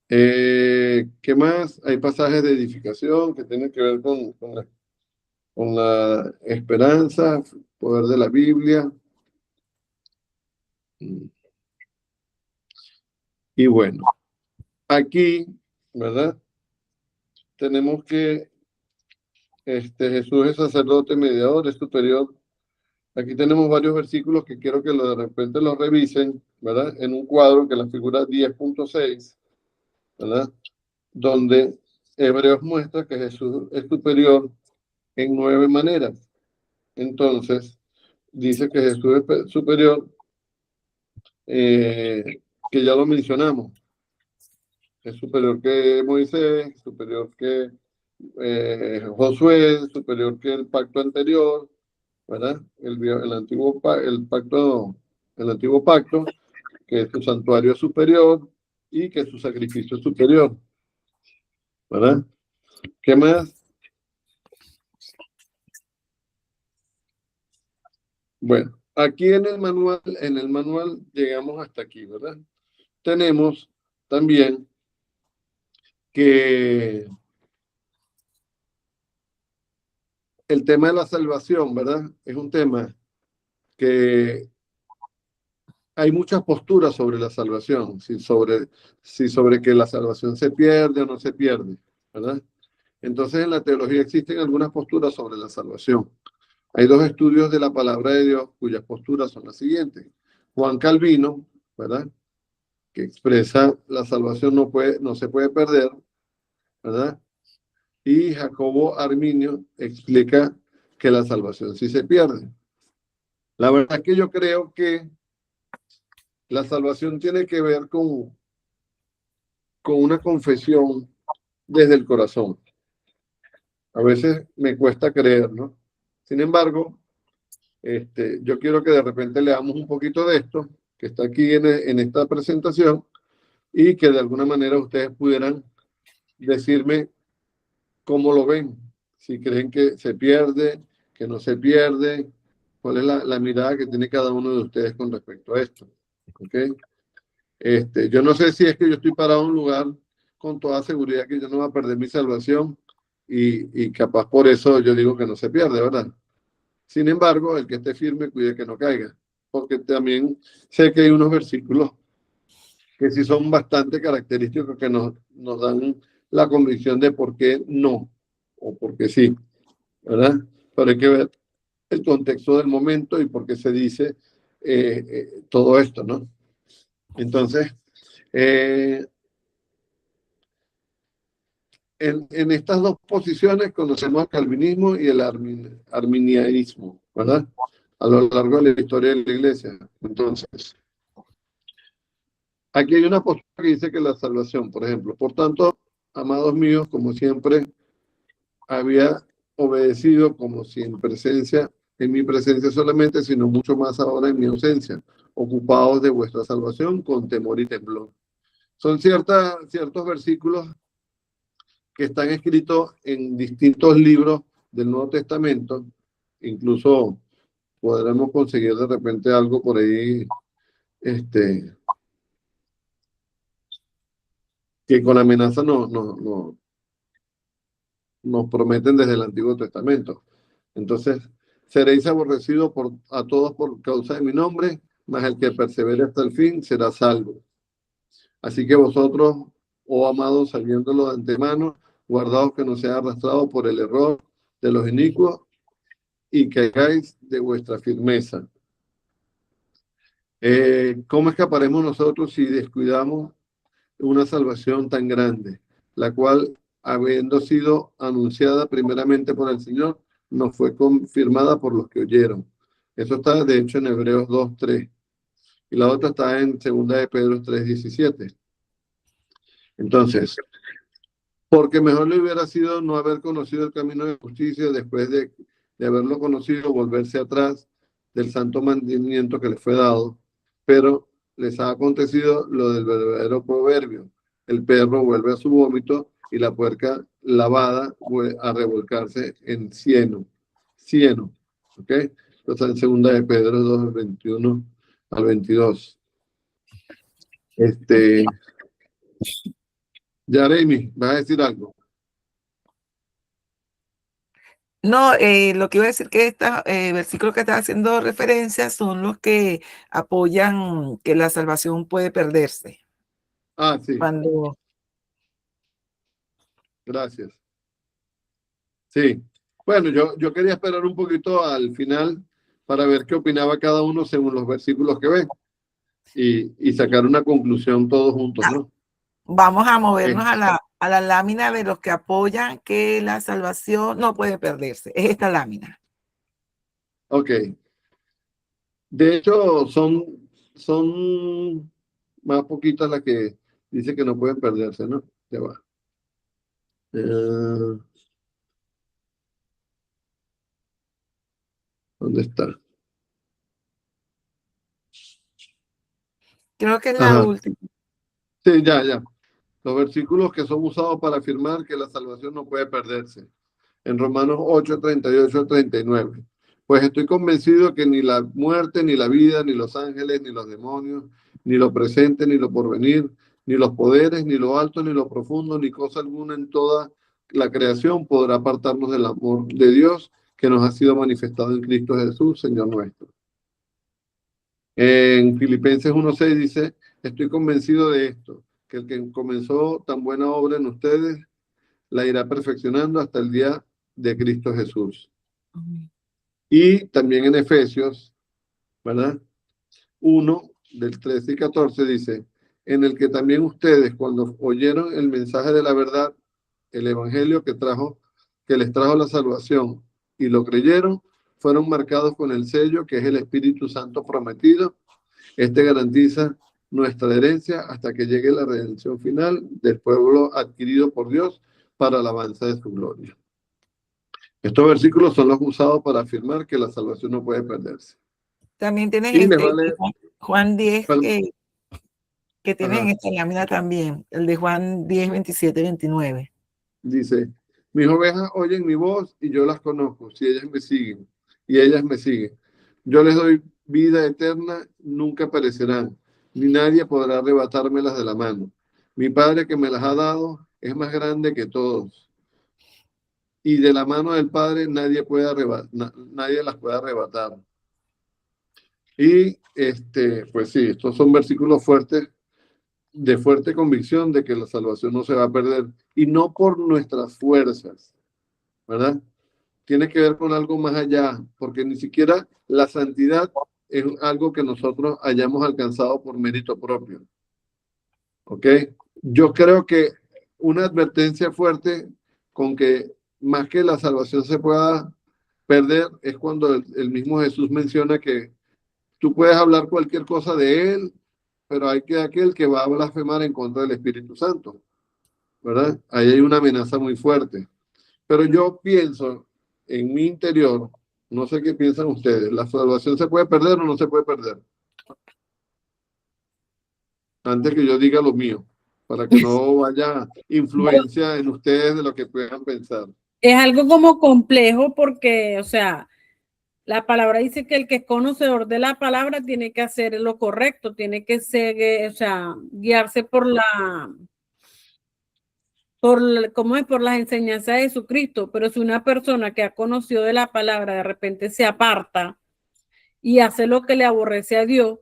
S2: ¿Qué más? Hay pasajes de edificación que tienen que ver con la esperanza, poder de la Biblia. Y bueno, aquí, ¿verdad? Tenemos que Jesús es sacerdote, mediador, es superior. Aquí tenemos varios versículos que quiero que de repente los revisen, ¿verdad? En un cuadro que la figura 10.6, ¿verdad? Donde Hebreos muestra que Jesús es superior en 9 maneras. Entonces, dice que Jesús es superior, que ya lo mencionamos. Es superior que Moisés, superior que Josué, superior que el pacto anterior, ¿verdad? El antiguo pacto, que su santuario es superior y que su sacrificio es superior, ¿verdad? ¿Qué más? Bueno, aquí en el manual llegamos hasta aquí, ¿verdad? Tenemos también que el tema de la salvación, ¿verdad? Es un tema que hay muchas posturas sobre la salvación, si sobre que la salvación se pierde o no se pierde, ¿verdad? Entonces en la teología existen algunas posturas sobre la salvación. Hay 2 estudios de la palabra de Dios cuyas posturas son las siguientes. Juan Calvino, ¿verdad? Que expresa la salvación no se puede perder, ¿verdad? Y Jacobo Arminio explica que la salvación sí se pierde. La verdad es que yo creo que la salvación tiene que ver con una confesión desde el corazón. A veces me cuesta creer, ¿no? Sin embargo, yo quiero que de repente leamos un poquito de esto, que está aquí en esta presentación, y que de alguna manera ustedes pudieran decirme cómo lo ven, si creen que se pierde, que no se pierde, cuál es la mirada que tiene cada uno de ustedes con respecto a esto. ¿Ok? Yo no sé si es que yo estoy parado en un lugar con toda seguridad que yo no voy a perder mi salvación y capaz por eso yo digo que no se pierde, ¿verdad? Sin embargo, el que esté firme, cuide que no caiga, porque también sé que hay unos versículos que sí son bastante característicos que nos dan la convicción de por qué no o por qué sí, ¿verdad? Pero hay que ver el contexto del momento y por qué se dice todo esto, ¿no? Entonces, en estas 2 posiciones conocemos el calvinismo y el arminianismo, ¿verdad? A lo largo de la historia de la iglesia. Entonces, aquí hay una postura que dice que la salvación, por ejemplo, por tanto, amados míos, como siempre, había obedecido como si en mi presencia solamente, sino mucho más ahora en mi ausencia, ocupados de vuestra salvación con temor y temblor. Son ciertos versículos que están escritos en distintos libros del Nuevo Testamento, incluso podremos conseguir de repente algo por ahí, que con amenaza no nos prometen desde el Antiguo Testamento. Entonces, seréis aborrecidos a todos por causa de mi nombre, mas el que persevere hasta el fin será salvo. Así que vosotros, oh amados, sabiéndolo de antemano, guardaos que no sea arrastrado por el error de los inicuos y caigáis de vuestra firmeza. ¿Cómo escaparemos nosotros si descuidamos una salvación tan grande, la cual, habiendo sido anunciada primeramente por el Señor, nos fue confirmada por los que oyeron? Eso está, de hecho, en Hebreos 2:3. Y la otra está en 2 de Pedro 3:17. Entonces, porque mejor le hubiera sido no haber conocido el camino de justicia después de haberlo conocido, volverse atrás del santo mandamiento que les fue dado, pero les ha acontecido lo del verdadero proverbio: el perro vuelve a su vómito y la puerca lavada vuelve a revolcarse en cieno. ¿Ok? Está en 2 de Pedro 2, 21 al 22. Yaremi, ¿vas a decir algo?
S8: No, lo que iba a decir que estos versículos que estás haciendo referencia son los que apoyan que la salvación puede perderse.
S2: Ah, sí.
S8: Cuando...
S2: Gracias. Sí. Bueno, yo quería esperar un poquito al final para ver qué opinaba cada uno según los versículos que ven y sacar una conclusión todos juntos, ¿no?
S8: Vamos a movernos a la lámina de los que apoyan que la salvación no puede perderse. Es esta lámina.
S2: Ok. De hecho, son más poquitas las que dice que no pueden perderse, ¿no? Ya va. ¿Dónde está?
S8: Creo que es la
S2: Ajá.
S8: última.
S2: Sí, ya. Los versículos que son usados para afirmar que la salvación no puede perderse. En Romanos 8, 38 al 39. Pues estoy convencido que ni la muerte, ni la vida, ni los ángeles, ni los demonios, ni lo presente, ni lo porvenir, ni los poderes, ni lo alto, ni lo profundo, ni cosa alguna en toda la creación podrá apartarnos del amor de Dios que nos ha sido manifestado en Cristo Jesús, Señor nuestro. En Filipenses 1:6 dice: estoy convencido de esto, que el que comenzó tan buena obra en ustedes la irá perfeccionando hasta el día de Cristo Jesús. Y también en Efesios, ¿verdad? 1, del 13 y 14 dice: en el que también ustedes, cuando oyeron el mensaje de la verdad, el evangelio que les trajo la salvación, y lo creyeron, fueron marcados con el sello que es el Espíritu Santo prometido. Este garantiza nuestra herencia hasta que llegue la redención final del pueblo adquirido por Dios para la alabanza de su gloria. Estos versículos son los usados para afirmar que la salvación no puede perderse.
S8: También tienes Juan 10, que tienes en esta lámina también, el de Juan 10, 27, 29.
S2: Dice: mis ovejas oyen mi voz y yo las conozco, si ellas me siguen, y ellas me siguen. Yo les doy vida eterna, nunca perecerán, ni nadie podrá arrebatármelas de la mano. Mi Padre que me las ha dado es más grande que todos, y de la mano del Padre nadie las puede arrebatar. Y pues sí, estos son versículos fuertes, de fuerte convicción de que la salvación no se va a perder, y no por nuestras fuerzas, ¿verdad? Tiene que ver con algo más allá, porque ni siquiera la santidad es algo que nosotros hayamos alcanzado por mérito propio. ¿Ok? Yo creo que una advertencia fuerte con que más que la salvación se pueda perder es cuando el mismo Jesús menciona que tú puedes hablar cualquier cosa de él, pero hay que aquel que va a blasfemar en contra del Espíritu Santo, ¿verdad? Ahí hay una amenaza muy fuerte. Pero yo pienso en mi interior, no sé qué piensan ustedes, ¿la salvación se puede perder o no se puede perder? Antes que yo diga lo mío, para que no vaya influencia en ustedes de lo que puedan pensar.
S7: Es algo como complejo porque, o sea, la palabra dice que el que es conocedor de la palabra tiene que hacer lo correcto, tiene que ser, o sea, guiarse por la ¿cómo es? Por las enseñanzas de Jesucristo. Pero si una persona que ha conocido de la palabra de repente se aparta y hace lo que le aborrece a Dios,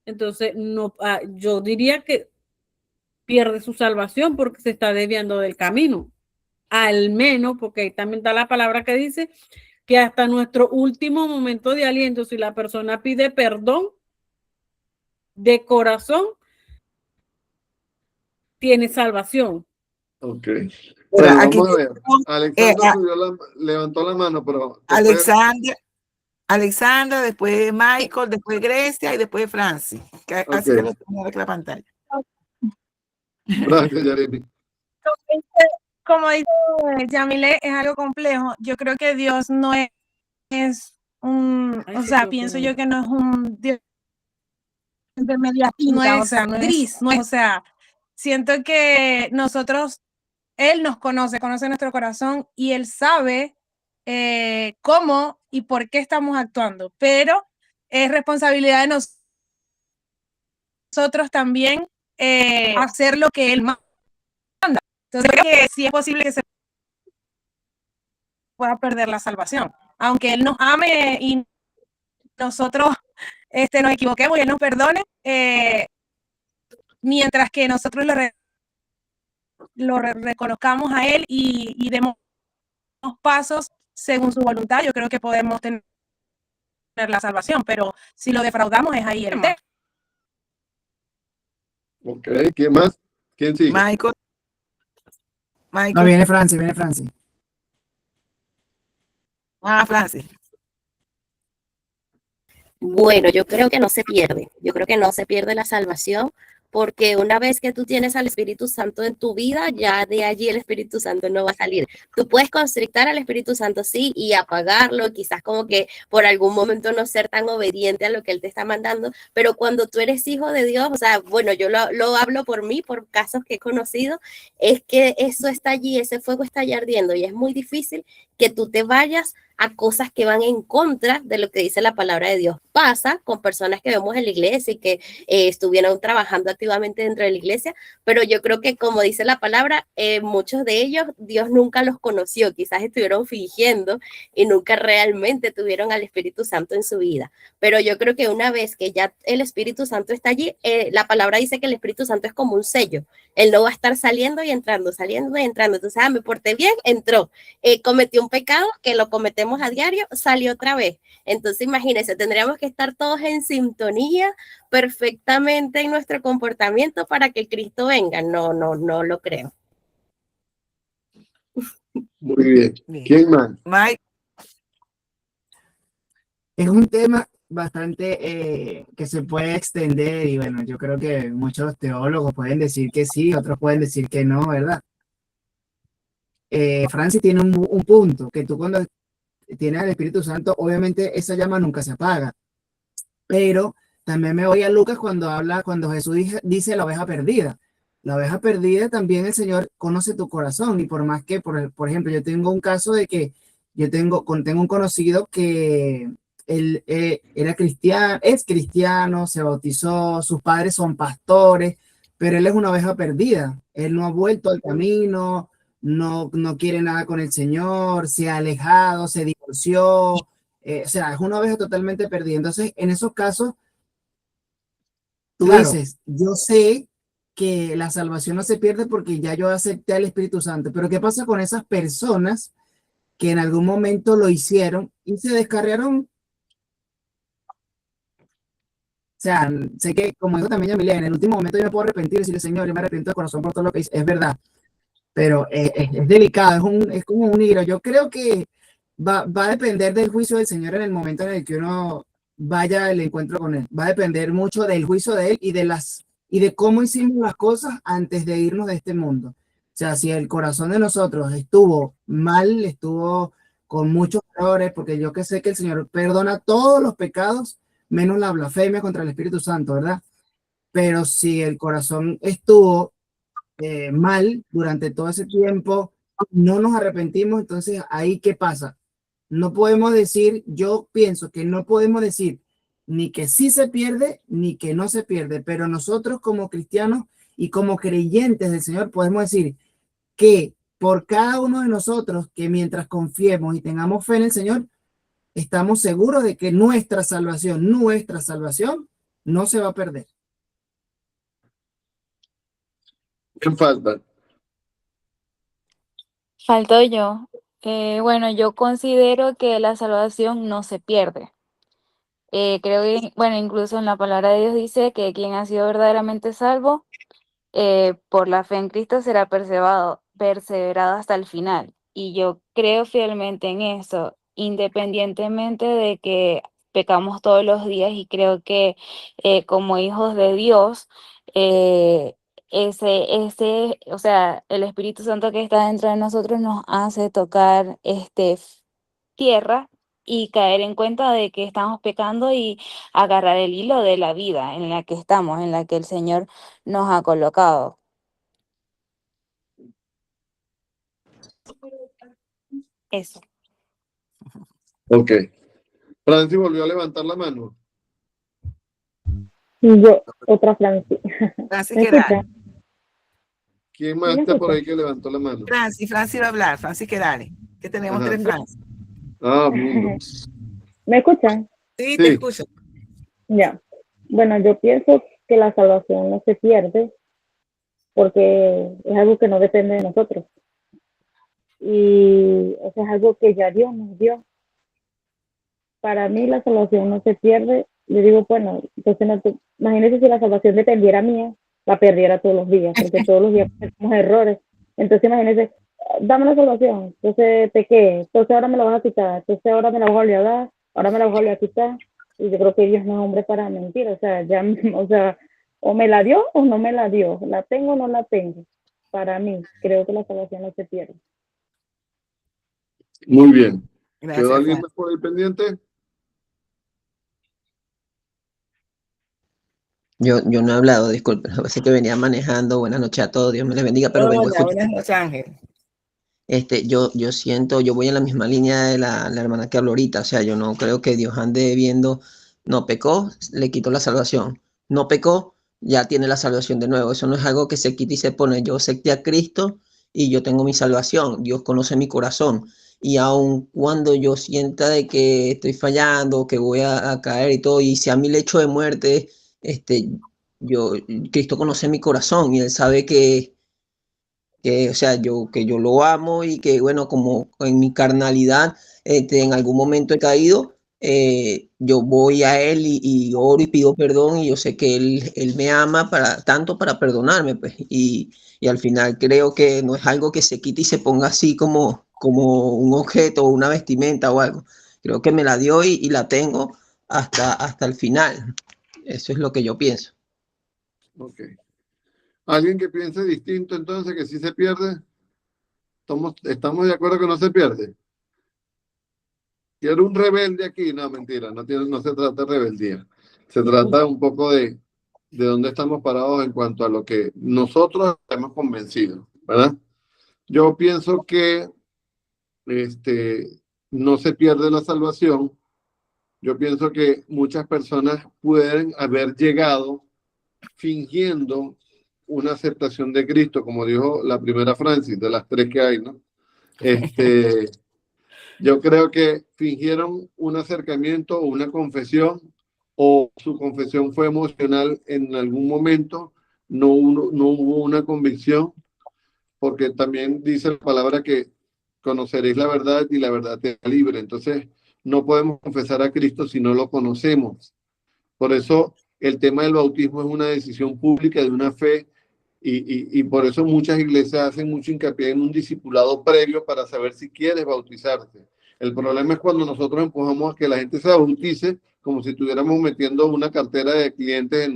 S7: entonces no, yo diría que pierde su salvación porque se está desviando del camino. Al menos, porque ahí también está la palabra que dice que hasta nuestro último momento de aliento, si la persona pide perdón de corazón, tiene salvación.
S2: Ok.
S8: Pero
S2: Bueno,
S8: aquí
S2: vamos a ver. Alexandra
S8: eh,
S2: levantó la mano, pero después,
S8: Alexandra, después Michael, después Grecia y después Francis. Así que
S2: ok.
S8: lo tengo en la pantalla.
S2: Gracias, Yareli.
S9: Como dice Yamile, es algo complejo. Yo creo que Dios no es un,
S7: Ay,
S9: o
S7: sí,
S9: sea,
S7: creo que
S9: pienso
S7: no.
S9: yo que no es un Dios de media tinta, o sea, no es gris, no es, o sea, siento que nosotros, Él nos conoce nuestro corazón y Él sabe cómo y por qué estamos actuando, pero es responsabilidad de nosotros también hacer lo que Él manda. Entonces, creo que sí es posible que se pueda perder la salvación, aunque Él nos ame y nosotros nos equivoquemos y Él nos perdone, mientras que nosotros lo reconozcamos a Él y demos pasos según su voluntad, yo creo que podemos tener la salvación, pero si lo defraudamos es ahí el tema.
S2: Ok, ¿quién más? ¿Quién sigue?
S8: Michael.
S5: No, viene Francis, viene Francis.
S8: Francis.
S3: Bueno, yo creo que no se pierde. Yo creo que no se pierde la salvación, porque una vez que tú tienes al Espíritu Santo en tu vida, ya de allí el Espíritu Santo no va a salir. Tú puedes constrictar al Espíritu Santo, sí, y apagarlo, quizás como que por algún momento no ser tan obediente a lo que Él te está mandando, pero cuando tú eres hijo de Dios, o sea, bueno, yo lo hablo por mí, por casos que he conocido, es que eso está allí, ese fuego está allí ardiendo, y es muy difícil que tú te vayas a cosas que van en contra de lo que dice la palabra de Dios. Pasa con personas que vemos en la iglesia y que estuvieron trabajando activamente dentro de la iglesia, pero yo creo que, como dice la palabra, muchos de ellos Dios nunca los conoció, quizás estuvieron fingiendo y nunca realmente tuvieron al Espíritu Santo en su vida. Pero yo creo que una vez que ya el Espíritu Santo está allí, la palabra dice que el Espíritu Santo es como un sello. Él no va a estar saliendo y entrando, saliendo y entrando. Entonces, me porté bien, entró. Cometió un pecado, que lo cometemos a diario, salió otra vez. Entonces, imagínense, tendríamos que estar todos en sintonía perfectamente en nuestro comportamiento para que Cristo venga. No lo creo.
S2: Muy bien. ¿Quién más?
S8: Mike.
S5: Es un tema bastante que se puede extender y bueno, yo creo que muchos teólogos pueden decir que sí, otros pueden decir que no, ¿verdad? Francis tiene un punto, que tú cuando tienes al Espíritu Santo, obviamente esa llama nunca se apaga, pero también me voy a Lucas cuando Jesús dice la oveja perdida. La oveja perdida también el Señor conoce tu corazón y por más que, por ejemplo, yo tengo un caso de que yo tengo un conocido que él era cristiano, es cristiano, se bautizó, sus padres son pastores, pero él es una oveja perdida. Él no ha vuelto al camino, no quiere nada con el Señor, se ha alejado, se divorció, o sea, es una oveja totalmente perdida. Entonces, en esos casos, tú dices, yo sé que la salvación no se pierde porque ya yo acepté al Espíritu Santo, pero ¿qué pasa con esas personas que en algún momento lo hicieron y se descarriaron? O sea, sé que, como dijo también Yamile, en el último momento yo me puedo arrepentir y decirle, Señor, yo me arrepiento de corazón por todo lo que hice, es verdad, pero es delicado, es como un hilo. Yo creo que va a depender del juicio del Señor en el momento en el que uno vaya al encuentro con Él. Va a depender mucho del juicio de Él y de cómo hicimos las cosas antes de irnos de este mundo. O sea, si el corazón de nosotros estuvo mal, estuvo con muchos errores, porque yo que sé que el Señor perdona todos los pecados, menos la blasfemia contra el Espíritu Santo, ¿verdad? Pero si el corazón estuvo mal durante todo ese tiempo, no nos arrepentimos, entonces ahí ¿qué pasa? No podemos decir, yo pienso que no podemos decir ni que sí se pierde, ni que no se pierde, pero nosotros como cristianos y como creyentes del Señor podemos decir, que por cada uno de nosotros, que mientras confiemos y tengamos fe en el Señor, estamos seguros de que nuestra salvación no se va a perder.
S2: ¿Quién falta?
S10: Faltó yo. Bueno, yo considero que la salvación no se pierde. Creo que, bueno, incluso en la palabra de Dios dice que quien ha sido verdaderamente salvo por la fe en Cristo será perseverado hasta el final. Y yo creo fielmente en eso, independientemente de que pecamos todos los días, y creo que como hijos de Dios, o sea, el Espíritu Santo que está dentro de nosotros nos hace tocar tierra y caer en cuenta de que estamos pecando y agarrar el hilo de la vida en la que estamos, en la que el Señor nos ha colocado. Eso.
S2: Ok. Francis volvió a levantar la mano.
S11: Yo, otra Francis.
S8: Francis
S11: ¿Me
S8: Querale.
S11: escuchan?
S2: ¿Quién más
S11: ¿Me
S2: está por
S11: escuchan?
S2: ahí que levantó la mano?
S8: Francis va a hablar. Francis Querale. Que tenemos
S2: Ajá.
S8: 3 Francis.
S2: Ah, mundo.
S11: ¿Me escuchan?
S8: Sí,
S2: Sí.
S8: te escucho.
S11: Ya. Bueno, yo pienso que la salvación no se pierde porque es algo que no depende de nosotros. Y o sea, es algo que ya Dios nos dio. Para mí la salvación no se pierde. Yo digo, bueno, entonces imagínese si la salvación dependiera mía, la perdiera todos los días, porque todos los días hacemos errores. Entonces imagínese, dame la salvación, entonces pequé, entonces ahora me la vas a quitar, entonces ahora me la vas a volver a dar, ahora me la vas a volver a quitar. Y yo creo que Dios no es hombre para mentir, o sea, ya, o sea, o me la dio o no me la dio, la tengo o no la tengo. Para mí, creo que la salvación no se pierde.
S2: Muy bien. ¿Quedó
S8: Gracias,
S2: alguien
S8: Francis.
S2: más por ahí pendiente?
S12: Yo no he hablado, disculpen, a veces que venía manejando. Buenas noches a todos, Dios me les bendiga, pero vengo a
S8: Hola,
S12: escuchar.
S8: buenas noches, Ángel.
S12: Yo siento, yo voy en la misma línea de la hermana que habló ahorita, o sea, yo no creo que Dios ande viendo, no pecó, le quitó la salvación, no pecó, ya tiene la salvación de nuevo. Eso no es algo que se quita y se pone. Yo acepté a Cristo y yo tengo mi salvación, Dios conoce mi corazón, y aun cuando yo sienta de que estoy fallando, que voy a caer y todo, y sea mi lecho de muerte, este, yo, Cristo conoce mi corazón y Él sabe o sea, que yo lo amo, y que, bueno, como en mi carnalidad, en algún momento he caído, yo voy a Él y oro y pido perdón, y yo sé que Él me ama tanto para perdonarme, pues, y al final creo que no es algo que se quite y se ponga así como un objeto o una vestimenta o algo. Creo que me la dio y la tengo hasta el final. Eso es lo que yo pienso.
S2: Ok. ¿Alguien que piense distinto entonces, que sí se pierde? ¿Estamos de acuerdo que no se pierde? ¿Quiero un rebelde aquí? No, mentira, no se trata de rebeldía. Se trata un poco de dónde estamos parados en cuanto a lo que nosotros hemos convencido, ¿verdad? Yo pienso que no se pierde la salvación. Yo pienso que muchas personas pueden haber llegado fingiendo una aceptación de Cristo, como dijo la primera Francis, de las 3 que hay, ¿no? Yo creo que fingieron un acercamiento o una confesión, o su confesión fue emocional en algún momento, no hubo una convicción, porque también dice la palabra que conoceréis la verdad y la verdad te hará libre. Entonces, no podemos confesar a Cristo si no lo conocemos. Por eso, el tema del bautismo es una decisión pública de una fe, y por eso muchas iglesias hacen mucho hincapié en un discipulado previo para saber si quieres bautizarte. El problema es cuando nosotros empujamos a que la gente se bautice como si estuviéramos metiendo una cartera de clientes en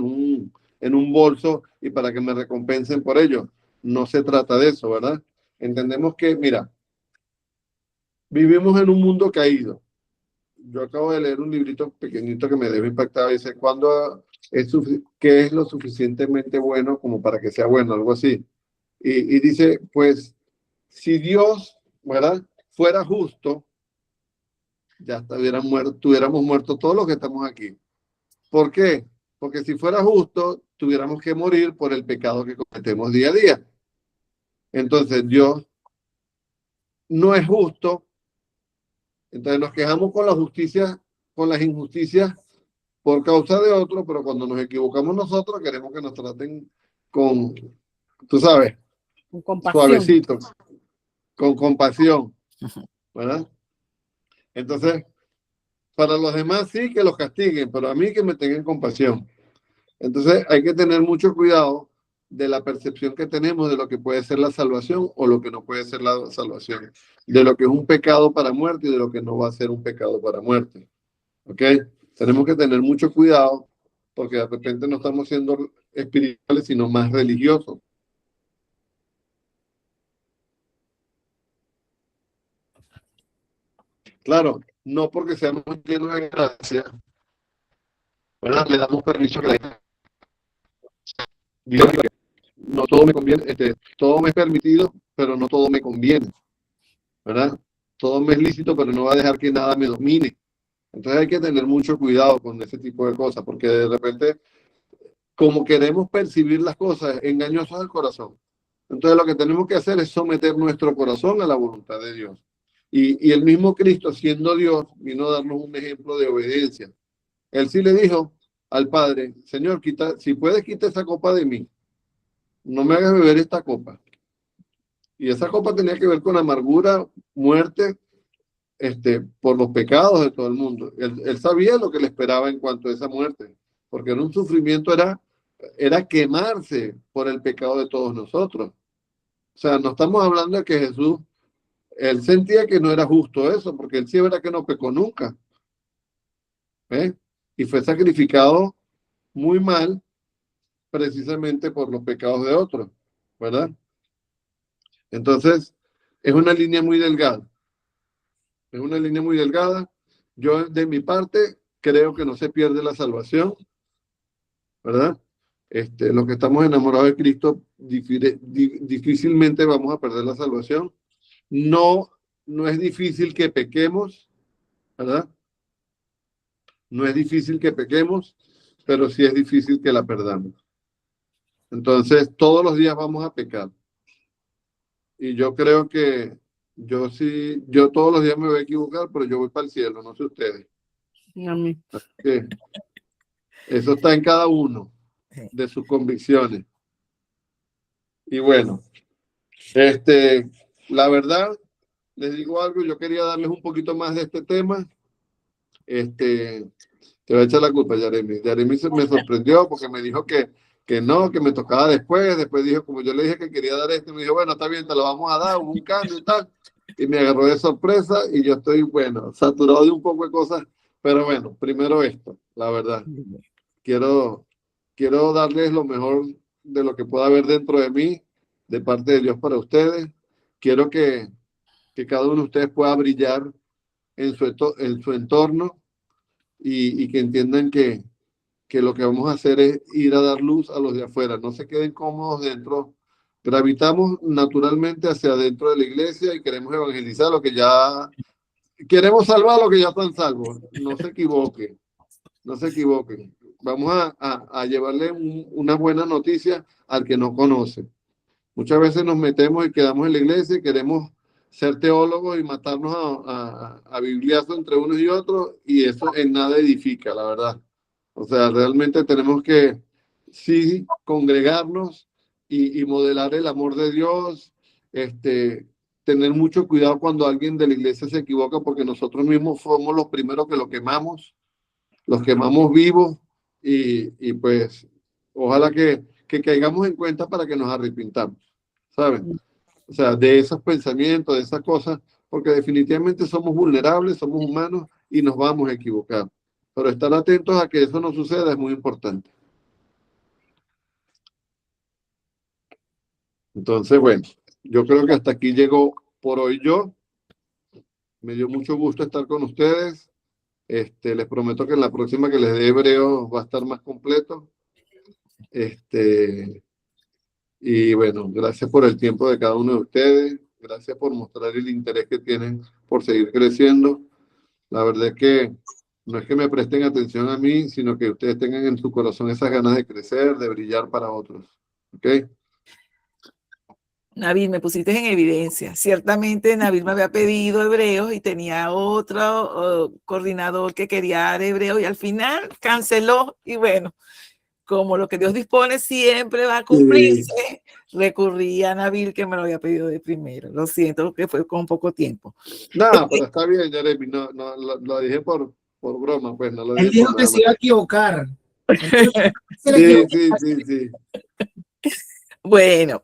S2: un bolso y para que me recompensen por ello. No se trata de eso, ¿verdad? Entendemos que, mira, vivimos en un mundo caído. Yo acabo de leer un librito pequeñito que me dejó impactado. Dice, ¿qué es lo suficientemente bueno como para que sea bueno? Algo así. Y dice, pues, si Dios, ¿verdad?, fuera justo, ya tuviéramos muerto todos los que estamos aquí. ¿Por qué? Porque si fuera justo, tuviéramos que morir por el pecado que cometemos día a día. Entonces Dios no es justo. Entonces nos quejamos con la justicia, con las injusticias por causa de otros, pero cuando nos equivocamos nosotros queremos que nos traten con, tú sabes,
S7: Con compasión.
S2: suavecito, con compasión, ¿verdad? Entonces, para los demás sí que los castiguen, pero a mí que me tengan compasión. Entonces hay que tener mucho cuidado de la percepción que tenemos de lo que puede ser la salvación o lo que no puede ser la salvación, de lo que es un pecado para muerte y de lo que no va a ser un pecado para muerte. ¿Ok? Tenemos que tener mucho cuidado porque de repente no estamos siendo espirituales, sino más religiosos. Claro, no porque seamos llenos de gracia, ¿verdad? Le damos permiso a que la gente diga que no todo me conviene, todo me es permitido, pero no todo me conviene, ¿verdad? Todo me es lícito, pero no va a dejar que nada me domine. Entonces hay que tener mucho cuidado con ese tipo de cosas, porque de repente, como queremos percibir las cosas, engañosos al corazón. Entonces lo que tenemos que hacer es someter nuestro corazón a la voluntad de Dios. Y el mismo Cristo, siendo Dios, vino a darnos un ejemplo de obediencia. Él sí le dijo al Padre, Señor, quita, si puedes, quita esa copa de mí. No me hagas beber esta copa. Y esa copa tenía que ver con amargura, muerte, por los pecados de todo el mundo. Él sabía lo que le esperaba en cuanto a esa muerte, porque era un sufrimiento, era quemarse por el pecado de todos nosotros. O sea, no estamos hablando de que Jesús, él sentía que no era justo eso, porque él sí era que no pecó nunca. ¿Eh? Y fue sacrificado muy mal, precisamente por los pecados de otros, ¿verdad? Entonces, es una línea muy delgada. Es una línea muy delgada. Yo, de mi parte, creo que no se pierde la salvación, ¿verdad? Los que estamos enamorados de Cristo, difícilmente vamos a perder la salvación. No es difícil que pequemos, ¿verdad? No es difícil que pequemos, pero sí es difícil que la perdamos. Entonces, todos los días vamos a pecar. Y yo creo que yo todos los días me voy a equivocar, pero yo voy para el cielo, no sé ustedes.
S7: Amén.
S2: Que eso está en cada uno de sus convicciones. Y bueno, la verdad, les digo algo, yo quería darles un poquito más de este tema. Te voy a echar la culpa a Yaremi. Yaremi me sorprendió porque me dijo que no, que me tocaba después. Después dijo, como yo le dije que quería dar me dijo, bueno, está bien, te lo vamos a dar, hubo un cambio y tal. Y me agarró de sorpresa y yo estoy, bueno, saturado de un poco de cosas. Pero bueno, primero esto, la verdad. Quiero darles lo mejor de lo que pueda haber dentro de mí, de parte de Dios para ustedes. Quiero que cada uno de ustedes pueda brillar en su entorno y que entiendan que lo que vamos a hacer es ir a dar luz a los de afuera. No se queden cómodos dentro. Gravitamos naturalmente hacia adentro de la iglesia y queremos evangelizar lo que ya... Queremos salvar lo que ya están salvos. No se equivoquen. No se equivoquen. Vamos a llevarle una buena noticia al que no conoce. Muchas veces nos metemos y quedamos en la iglesia y queremos ser teólogos y matarnos a bibliazos entre unos y otros, y eso en nada edifica, la verdad. O sea, realmente tenemos que sí congregarnos y modelar el amor de Dios, tener mucho cuidado cuando alguien de la iglesia se equivoca, porque nosotros mismos somos los primeros que los quemamos vivos, y pues ojalá que caigamos en cuenta para que nos arrepintamos, ¿saben? O sea, de esos pensamientos, de esas cosas, porque definitivamente somos vulnerables, somos humanos y nos vamos a equivocar. Pero estar atentos a que eso no suceda es muy importante. Entonces, bueno, yo creo que hasta aquí llegó por hoy yo. Me dio mucho gusto estar con ustedes. Les prometo que en la próxima que les dé Hebreos va a estar más completo. Y bueno, gracias por el tiempo de cada uno de ustedes. Gracias por mostrar el interés que tienen por seguir creciendo. La verdad es que no es que me presten atención a mí, sino que ustedes tengan en su corazón esas ganas de crecer, de brillar para otros. ¿Ok?
S8: Nabil, me pusiste en evidencia. Ciertamente Nabil me había pedido hebreos y tenía otro coordinador que quería dar hebreos y al final canceló. Y bueno, como lo que Dios dispone siempre va a cumplirse, recurrí a Nabil que me lo había pedido de primero. Lo siento que fue con poco tiempo.
S2: No, pero está bien, Jeremy. No, no, lo dije por broma, pues no lo
S5: Él
S2: dije
S5: dijo
S2: por
S5: que
S2: nada
S5: se iba a
S2: más.
S5: equivocar.
S2: Sí.
S8: Bueno,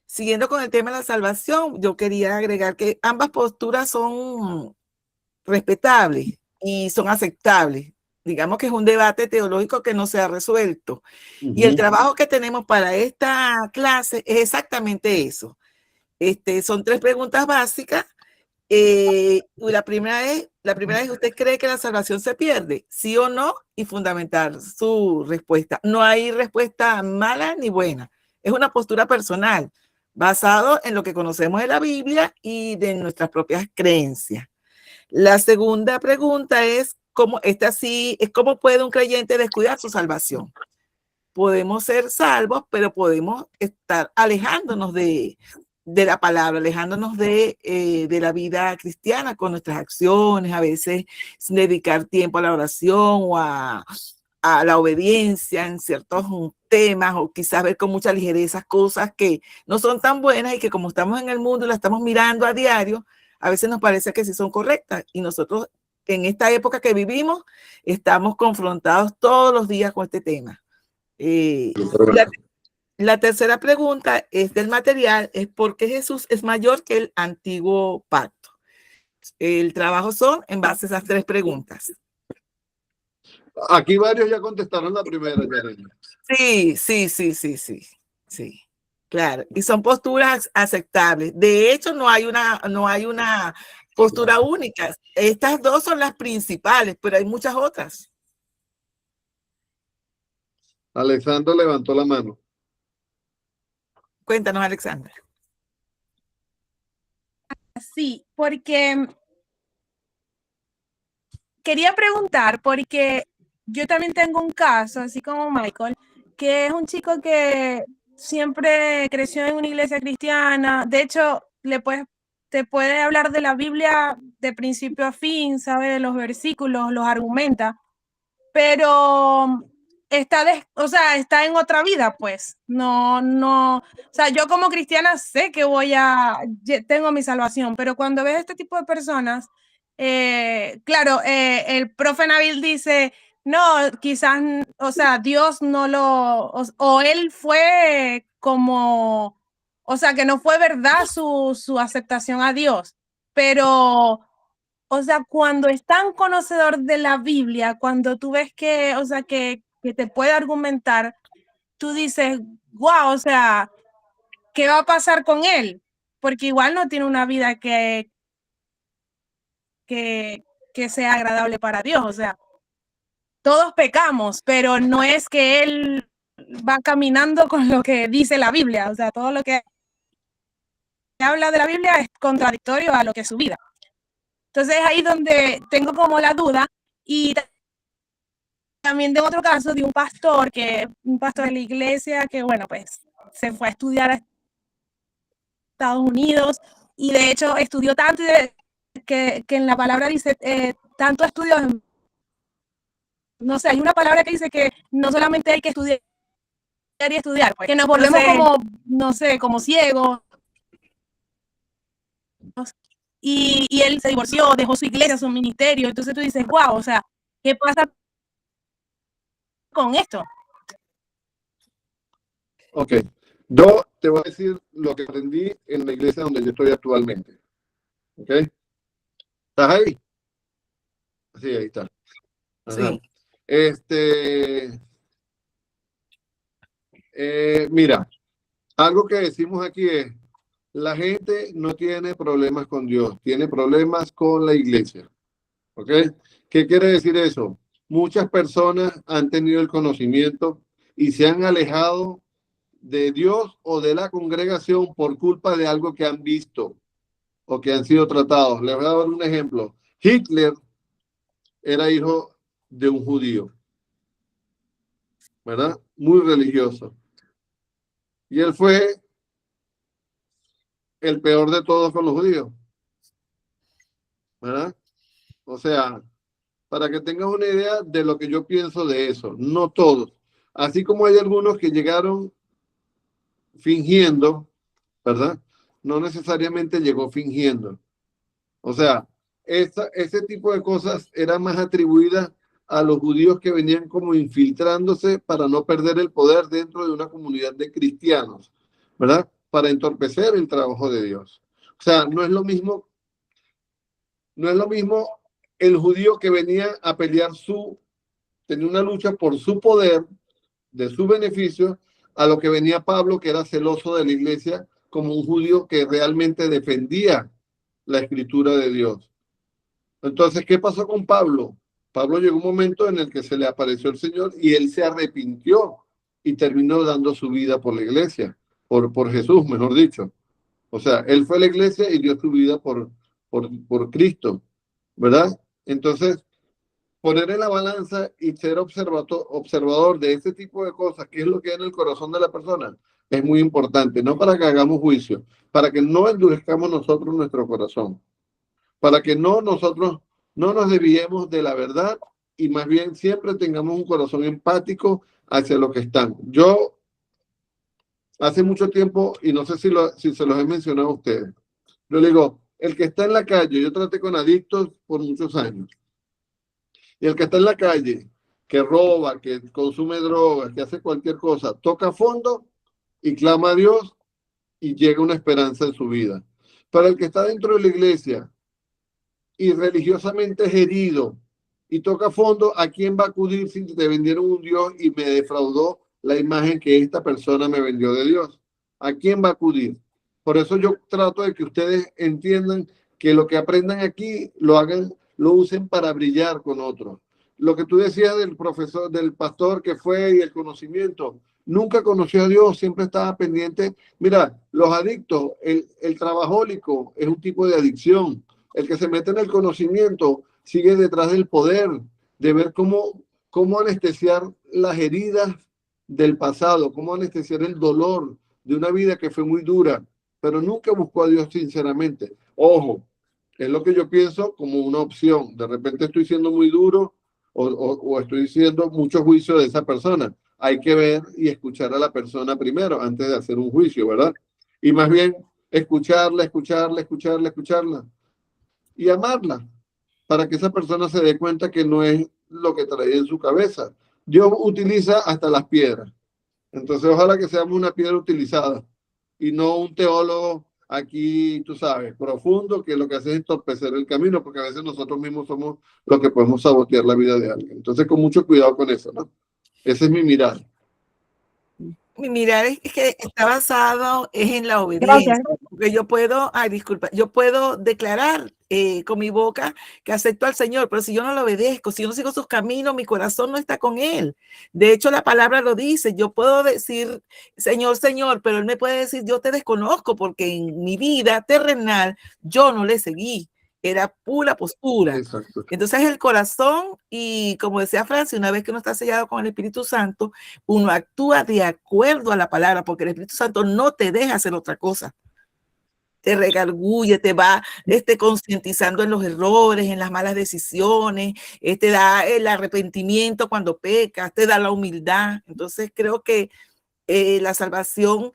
S8: siguiendo con el tema de la salvación, yo quería agregar que ambas posturas son respetables y son aceptables. Digamos que es un debate teológico que no se ha resuelto. Y el trabajo que tenemos para esta clase es exactamente eso. Son 3 preguntas básicas. La primera es, ¿usted cree que la salvación se pierde? ¿Sí o no? Y fundamentar su respuesta. No hay respuesta mala ni buena. Es una postura personal, basado en lo que conocemos de la Biblia y de nuestras propias creencias. La segunda pregunta es, ¿cómo puede un creyente descuidar su salvación? Podemos ser salvos, pero podemos estar alejándonos de la palabra, alejándonos de la vida cristiana con nuestras acciones, a veces sin dedicar tiempo a la oración o a la obediencia en ciertos temas, o quizás ver con mucha ligereza cosas que no son tan buenas y que como estamos en el mundo y la estamos mirando a diario, a veces nos parece que sí son correctas, y nosotros en esta época que vivimos estamos confrontados todos los días con este tema. La tercera pregunta es del material, es ¿por qué Jesús es mayor que el antiguo pacto? El trabajo son en base a esas 3 preguntas.
S2: Aquí varios ya contestaron la primera, Jeremy.
S8: Sí, claro. Y son posturas aceptables. De hecho, no hay una postura única. Estas 2 son las principales, pero hay muchas otras.
S2: Alexandra levantó la mano.
S8: Cuéntanos, Alexandra.
S9: Sí, porque quería preguntar, porque yo también tengo un caso, así como Michael, que es un chico que siempre creció en una iglesia cristiana. De hecho, te puede hablar de la Biblia de principio a fin, sabe de los versículos, los argumenta, pero está en otra vida, pues. O sea, yo como cristiana sé que tengo mi salvación, pero cuando ves este tipo de personas, claro, el profe Nabil dice, no, quizás, o sea, Dios no o él fue como, o sea, que no fue verdad su aceptación a Dios, pero o sea, cuando es tan conocedor de la Biblia, cuando tú ves que, o sea, que te puede argumentar, tú dices, wow, o sea, ¿qué va a pasar con él? Porque igual no tiene una vida que sea agradable para Dios. O sea, todos pecamos, pero no es que él va caminando con lo que dice la Biblia. O sea, todo lo que habla de la Biblia es contradictorio a lo que es su vida. Entonces es ahí donde tengo como la duda. Y también de otro caso de un pastor de la iglesia que, bueno, pues se fue a estudiar a Estados Unidos y de hecho estudió tanto que en la palabra dice tanto estudió, no sé, hay una palabra que dice que no solamente hay que estudiar y estudiar, pues, que nos volvemos como, no sé, como ciegos. Y él se divorció, dejó su iglesia, su ministerio, entonces tú dices, wow, o sea, ¿qué pasa con esto?
S2: Ok, yo te voy a decir lo que aprendí en la iglesia donde yo estoy actualmente. ¿Ok? ¿Estás ahí? Sí, ahí está. Ajá.
S8: Sí.
S2: Mira, algo que decimos aquí es, la gente no tiene problemas con Dios, tiene problemas con la iglesia. ¿Ok? ¿Qué quiere decir eso? Muchas personas han tenido el conocimiento y se han alejado de Dios o de la congregación por culpa de algo que han visto o que han sido tratados. Les voy a dar un ejemplo. Hitler era hijo de un judío, ¿verdad? Muy religioso. Y él fue el peor de todos con los judíos, ¿verdad? O sea, para que tengas una idea de lo que yo pienso de eso, no todos. Así como hay algunos que llegaron fingiendo, ¿verdad? No necesariamente llegó fingiendo. O sea, ese tipo de cosas eran más atribuidas a los judíos que venían como infiltrándose para no perder el poder dentro de una comunidad de cristianos, ¿verdad? Para entorpecer el trabajo de Dios. O sea, no es lo mismo el judío que venía a pelear tenía una lucha por su poder, de su beneficio, a lo que venía Pablo, que era celoso de la iglesia, como un judío que realmente defendía la escritura de Dios. Entonces, ¿qué pasó con Pablo? Pablo llegó un momento en el que se le apareció el Señor y él se arrepintió y terminó dando su vida por la iglesia, por Jesús, mejor dicho. O sea, él fue a la iglesia y dio su vida por Cristo, ¿verdad? Entonces, poner en la balanza y ser observador de ese tipo de cosas, que es lo que hay en el corazón de la persona, es muy importante, no para que hagamos juicio, para que no endurezcamos nosotros nuestro corazón, para que nosotros no nos desviemos de la verdad y más bien siempre tengamos un corazón empático hacia lo que están. Yo hace mucho tiempo, y no sé si se los he mencionado a ustedes, yo le digo, el que está en la calle, yo traté con adictos por muchos años, y el que está en la calle, que roba, que consume drogas, que hace cualquier cosa, toca fondo y clama a Dios y llega una esperanza en su vida. Para el que está dentro de la iglesia y religiosamente es herido y toca fondo, ¿a quién va a acudir si te vendieron un Dios y me defraudó la imagen que esta persona me vendió de Dios? ¿A quién va a acudir? Por eso yo trato de que ustedes entiendan que lo que aprendan aquí lo hagan, lo usen para brillar con otros. Lo que tú decías del profesor, del pastor que fue y el conocimiento, nunca conoció a Dios, siempre estaba pendiente. Mira, los adictos, el trabajólico es un tipo de adicción. El que se mete en el conocimiento sigue detrás del poder, de ver cómo anestesiar las heridas del pasado, cómo anestesiar el dolor de una vida que fue muy dura, pero nunca buscó a Dios sinceramente. Ojo, es lo que yo pienso como una opción. De repente estoy siendo muy duro o estoy diciendo mucho juicio de esa persona. Hay que ver y escuchar a la persona primero antes de hacer un juicio, ¿verdad? Y más bien escucharla y amarla para que esa persona se dé cuenta que no es lo que traía en su cabeza. Dios utiliza hasta las piedras. Entonces, ojalá que seamos una piedra utilizada y no un teólogo aquí, tú sabes, profundo, que lo que hace es entorpecer el camino, porque a veces nosotros mismos somos los que podemos sabotear la vida de alguien. Entonces, con mucho cuidado con eso, ¿no? Ese es mi mirar.
S8: Mi mirar es que está basado en la obediencia. Porque yo puedo, yo puedo declarar con mi boca que acepto al Señor, pero si yo no lo obedezco, si yo no sigo sus caminos, mi corazón no está con Él. De hecho, la palabra lo dice. Yo puedo decir, Señor, Señor, pero Él me puede decir, yo te desconozco, porque en mi vida terrenal yo no le seguí. Era pura postura.
S2: Exacto.
S8: Entonces el corazón, y como decía Francia, una vez que uno está sellado con el Espíritu Santo, uno actúa de acuerdo a la palabra, porque el Espíritu Santo no te deja hacer otra cosa. Te redarguye, te va concientizando en los errores, en las malas decisiones, te da el arrepentimiento cuando pecas, te da la humildad. Entonces creo que la salvación,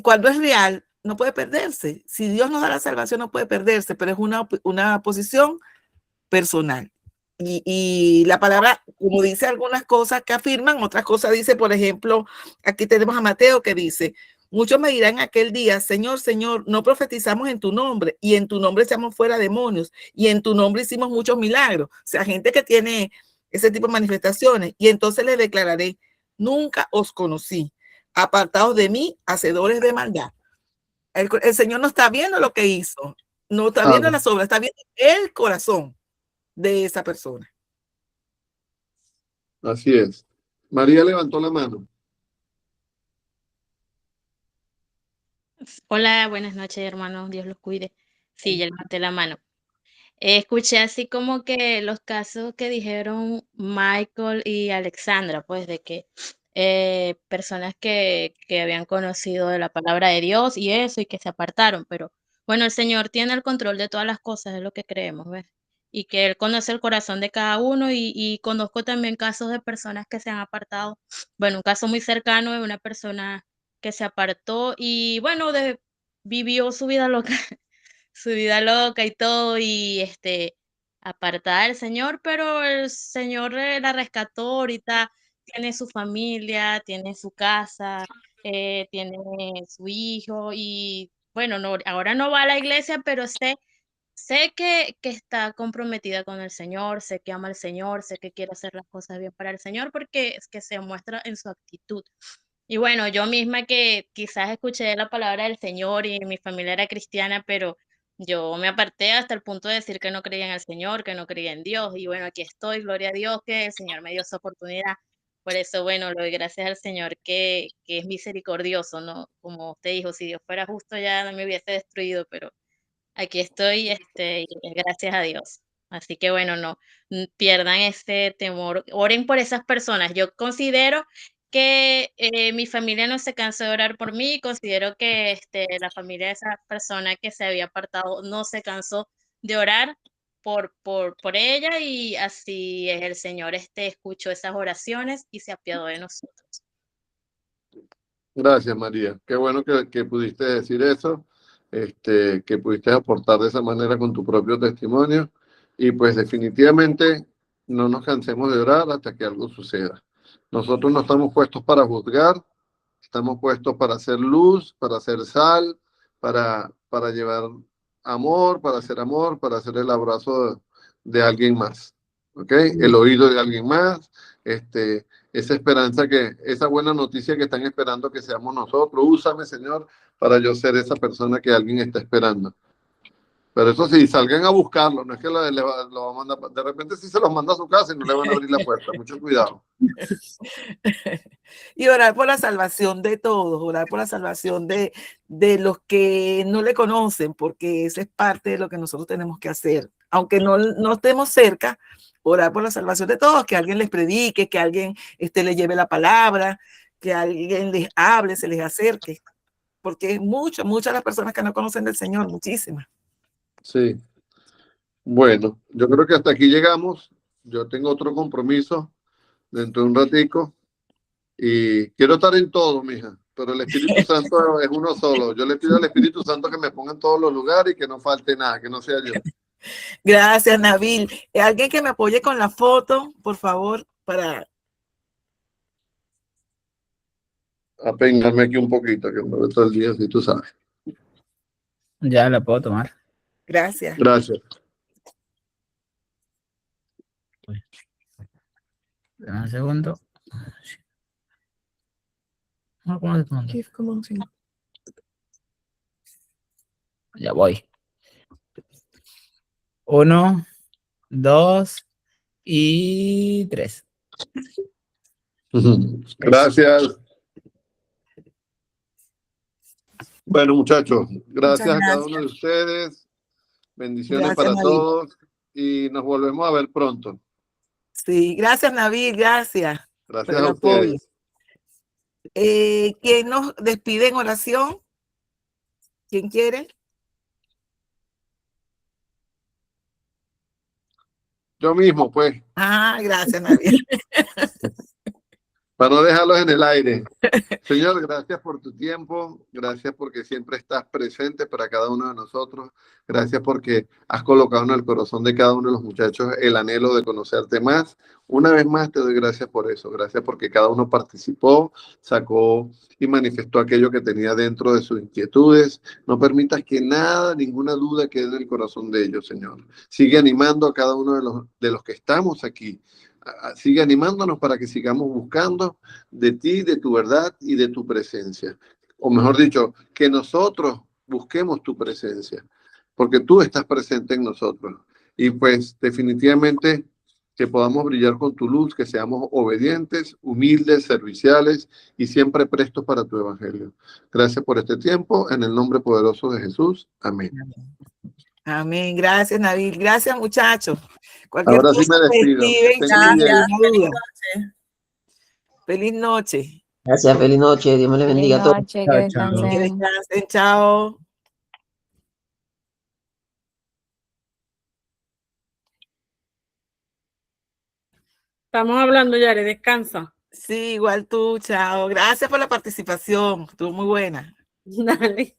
S8: cuando es real, no puede perderse. Si Dios nos da la salvación, no puede perderse, pero es una posición personal. Y la palabra, como dice algunas cosas que afirman, otras cosas dice, por ejemplo, aquí tenemos a Mateo que dice, muchos me dirán aquel día, Señor, Señor, no profetizamos en tu nombre, y en tu nombre echamos fuera demonios, y en tu nombre hicimos muchos milagros. O sea, gente que tiene ese tipo de manifestaciones, y entonces les declararé, nunca os conocí, apartados de mí, hacedores de maldad. El Señor no está viendo lo que hizo, no está viendo las obras, está viendo el corazón de esa persona.
S2: Así es. María levantó la mano.
S13: Hola, buenas noches, hermanos. Dios los cuide. Sí, ya levanté la mano. Escuché así como que los casos que dijeron Michael y Alexandra, pues de que personas que habían conocido de la palabra de Dios y eso, y que se apartaron, pero bueno, el Señor tiene el control de todas las cosas, es lo que creemos, ¿ves? Y que Él conoce el corazón de cada uno y conozco también casos de personas que se han apartado. Bueno, un caso muy cercano de una persona que se apartó y bueno, vivió su vida loca, su vida loca y todo, y apartada del Señor, pero el Señor la rescató ahorita, tiene su familia, tiene su casa, tiene su hijo y bueno, no, ahora no va a la iglesia, pero sé que está comprometida con el Señor, sé que ama al Señor, sé que quiere hacer las cosas bien para el Señor porque es que se muestra en su actitud. Y bueno, yo misma que quizás escuché la palabra del Señor y mi familia era cristiana, pero yo me aparté hasta el punto de decir que no creía en el Señor, que no creía en Dios. Y bueno, aquí estoy, gloria a Dios, que el Señor me dio esa oportunidad. Por eso, bueno, le doy gracias al Señor que es misericordioso, ¿no? Como usted dijo, si Dios fuera justo ya no me hubiese destruido, pero aquí estoy, y gracias a Dios. Así que bueno, no pierdan ese temor. Oren por esas personas. Yo considero que mi familia no se cansó de orar por mí. Considero que la familia de esa persona que se había apartado no se cansó de orar por ella y así es, el Señor escuchó esas oraciones y se apiadó de nosotros.
S2: Gracias, María. Qué bueno que pudiste decir eso, que pudiste aportar de esa manera con tu propio testimonio. Y pues definitivamente no nos cansemos de orar hasta que algo suceda. Nosotros no estamos puestos para juzgar, estamos puestos para hacer luz, para hacer sal, para llevar amor, para hacer el abrazo de alguien más, ¿ok? El oído de alguien más, esa esperanza esa buena noticia que están esperando que seamos nosotros. Úsame, Señor, para yo ser esa persona que alguien está esperando. Pero eso sí, salgan a buscarlo, no es que lo va a mandar, de repente sí se los manda a su casa y no le van a abrir la puerta, mucho cuidado.
S8: Y orar por la salvación de todos, orar por la salvación de los que no le conocen, porque esa es parte de lo que nosotros tenemos que hacer. Aunque no estemos cerca, orar por la salvación de todos, que alguien les predique, que alguien les lleve la palabra, que alguien les hable, se les acerque, porque muchas las personas que no conocen del Señor, muchísimas.
S2: Sí. Bueno, yo creo que hasta aquí llegamos. Yo tengo otro compromiso dentro de un ratico y quiero estar en todo, mija, pero el Espíritu Santo es uno solo. Yo le pido al Espíritu Santo que me ponga en todos los lugares y que no falte nada, que no sea yo.
S8: Gracias, Nabil. Alguien que me apoye con la foto, por favor, para
S2: apengarme aquí un poquito, que me veo todo el día, si tú sabes.
S6: Ya la puedo tomar.
S8: Gracias.
S2: Gracias.
S6: Dame un segundo. ¿Cómo se toma? Ya voy. 1, 2 y 3.
S2: Gracias. Bueno, muchachos, gracias a cada uno de ustedes. Bendiciones
S8: Gracias,
S2: para
S8: Nabil.
S2: todos y nos volvemos a ver pronto.
S8: Sí, gracias, Nabil, gracias.
S2: Gracias
S8: por el
S2: a
S8: apoyo.
S2: ustedes.
S8: ¿Quién nos despide en oración? ¿Quién quiere?
S2: Yo mismo, pues,
S8: Gracias, Nabil.
S2: para no dejarlos en el aire. Señor, gracias por tu tiempo, gracias porque siempre estás presente para cada uno de nosotros, gracias porque has colocado en el corazón de cada uno de los muchachos el anhelo de conocerte más. Una vez más te doy gracias por eso, gracias porque cada uno participó, sacó y manifestó aquello que tenía dentro de sus inquietudes. No permitas que nada, ninguna duda quede en el corazón de ellos, Señor. Sigue animando a cada uno de los que estamos aquí. Sigue animándonos para que sigamos buscando de ti, de tu verdad y de tu presencia. O mejor dicho, que nosotros busquemos tu presencia, porque tú estás presente en nosotros. Y pues definitivamente que podamos brillar con tu luz, que seamos obedientes, humildes, serviciales y siempre prestos para tu evangelio. Gracias por este tiempo, en el nombre poderoso de Jesús. Amén.
S8: Amén. Gracias, Nabil. Gracias, muchachos. Cualquier
S2: Ahora sí
S8: cosa
S2: me despido.
S8: escriben,
S2: Que
S8: si
S2: estén muy
S8: tienen
S2: bien.
S8: alguna duda. Feliz noche.
S12: Gracias, feliz noche. Dios me les
S10: Feliz
S12: bendiga a todos.
S10: noche, que
S6: Chao, chao.
S8: Que
S10: descansen.
S8: descansen. Chao.
S7: Estamos hablando, Yare, descansa.
S8: Sí, igual tú, chao. Gracias por la participación. Estuvo muy buena.
S7: Dale.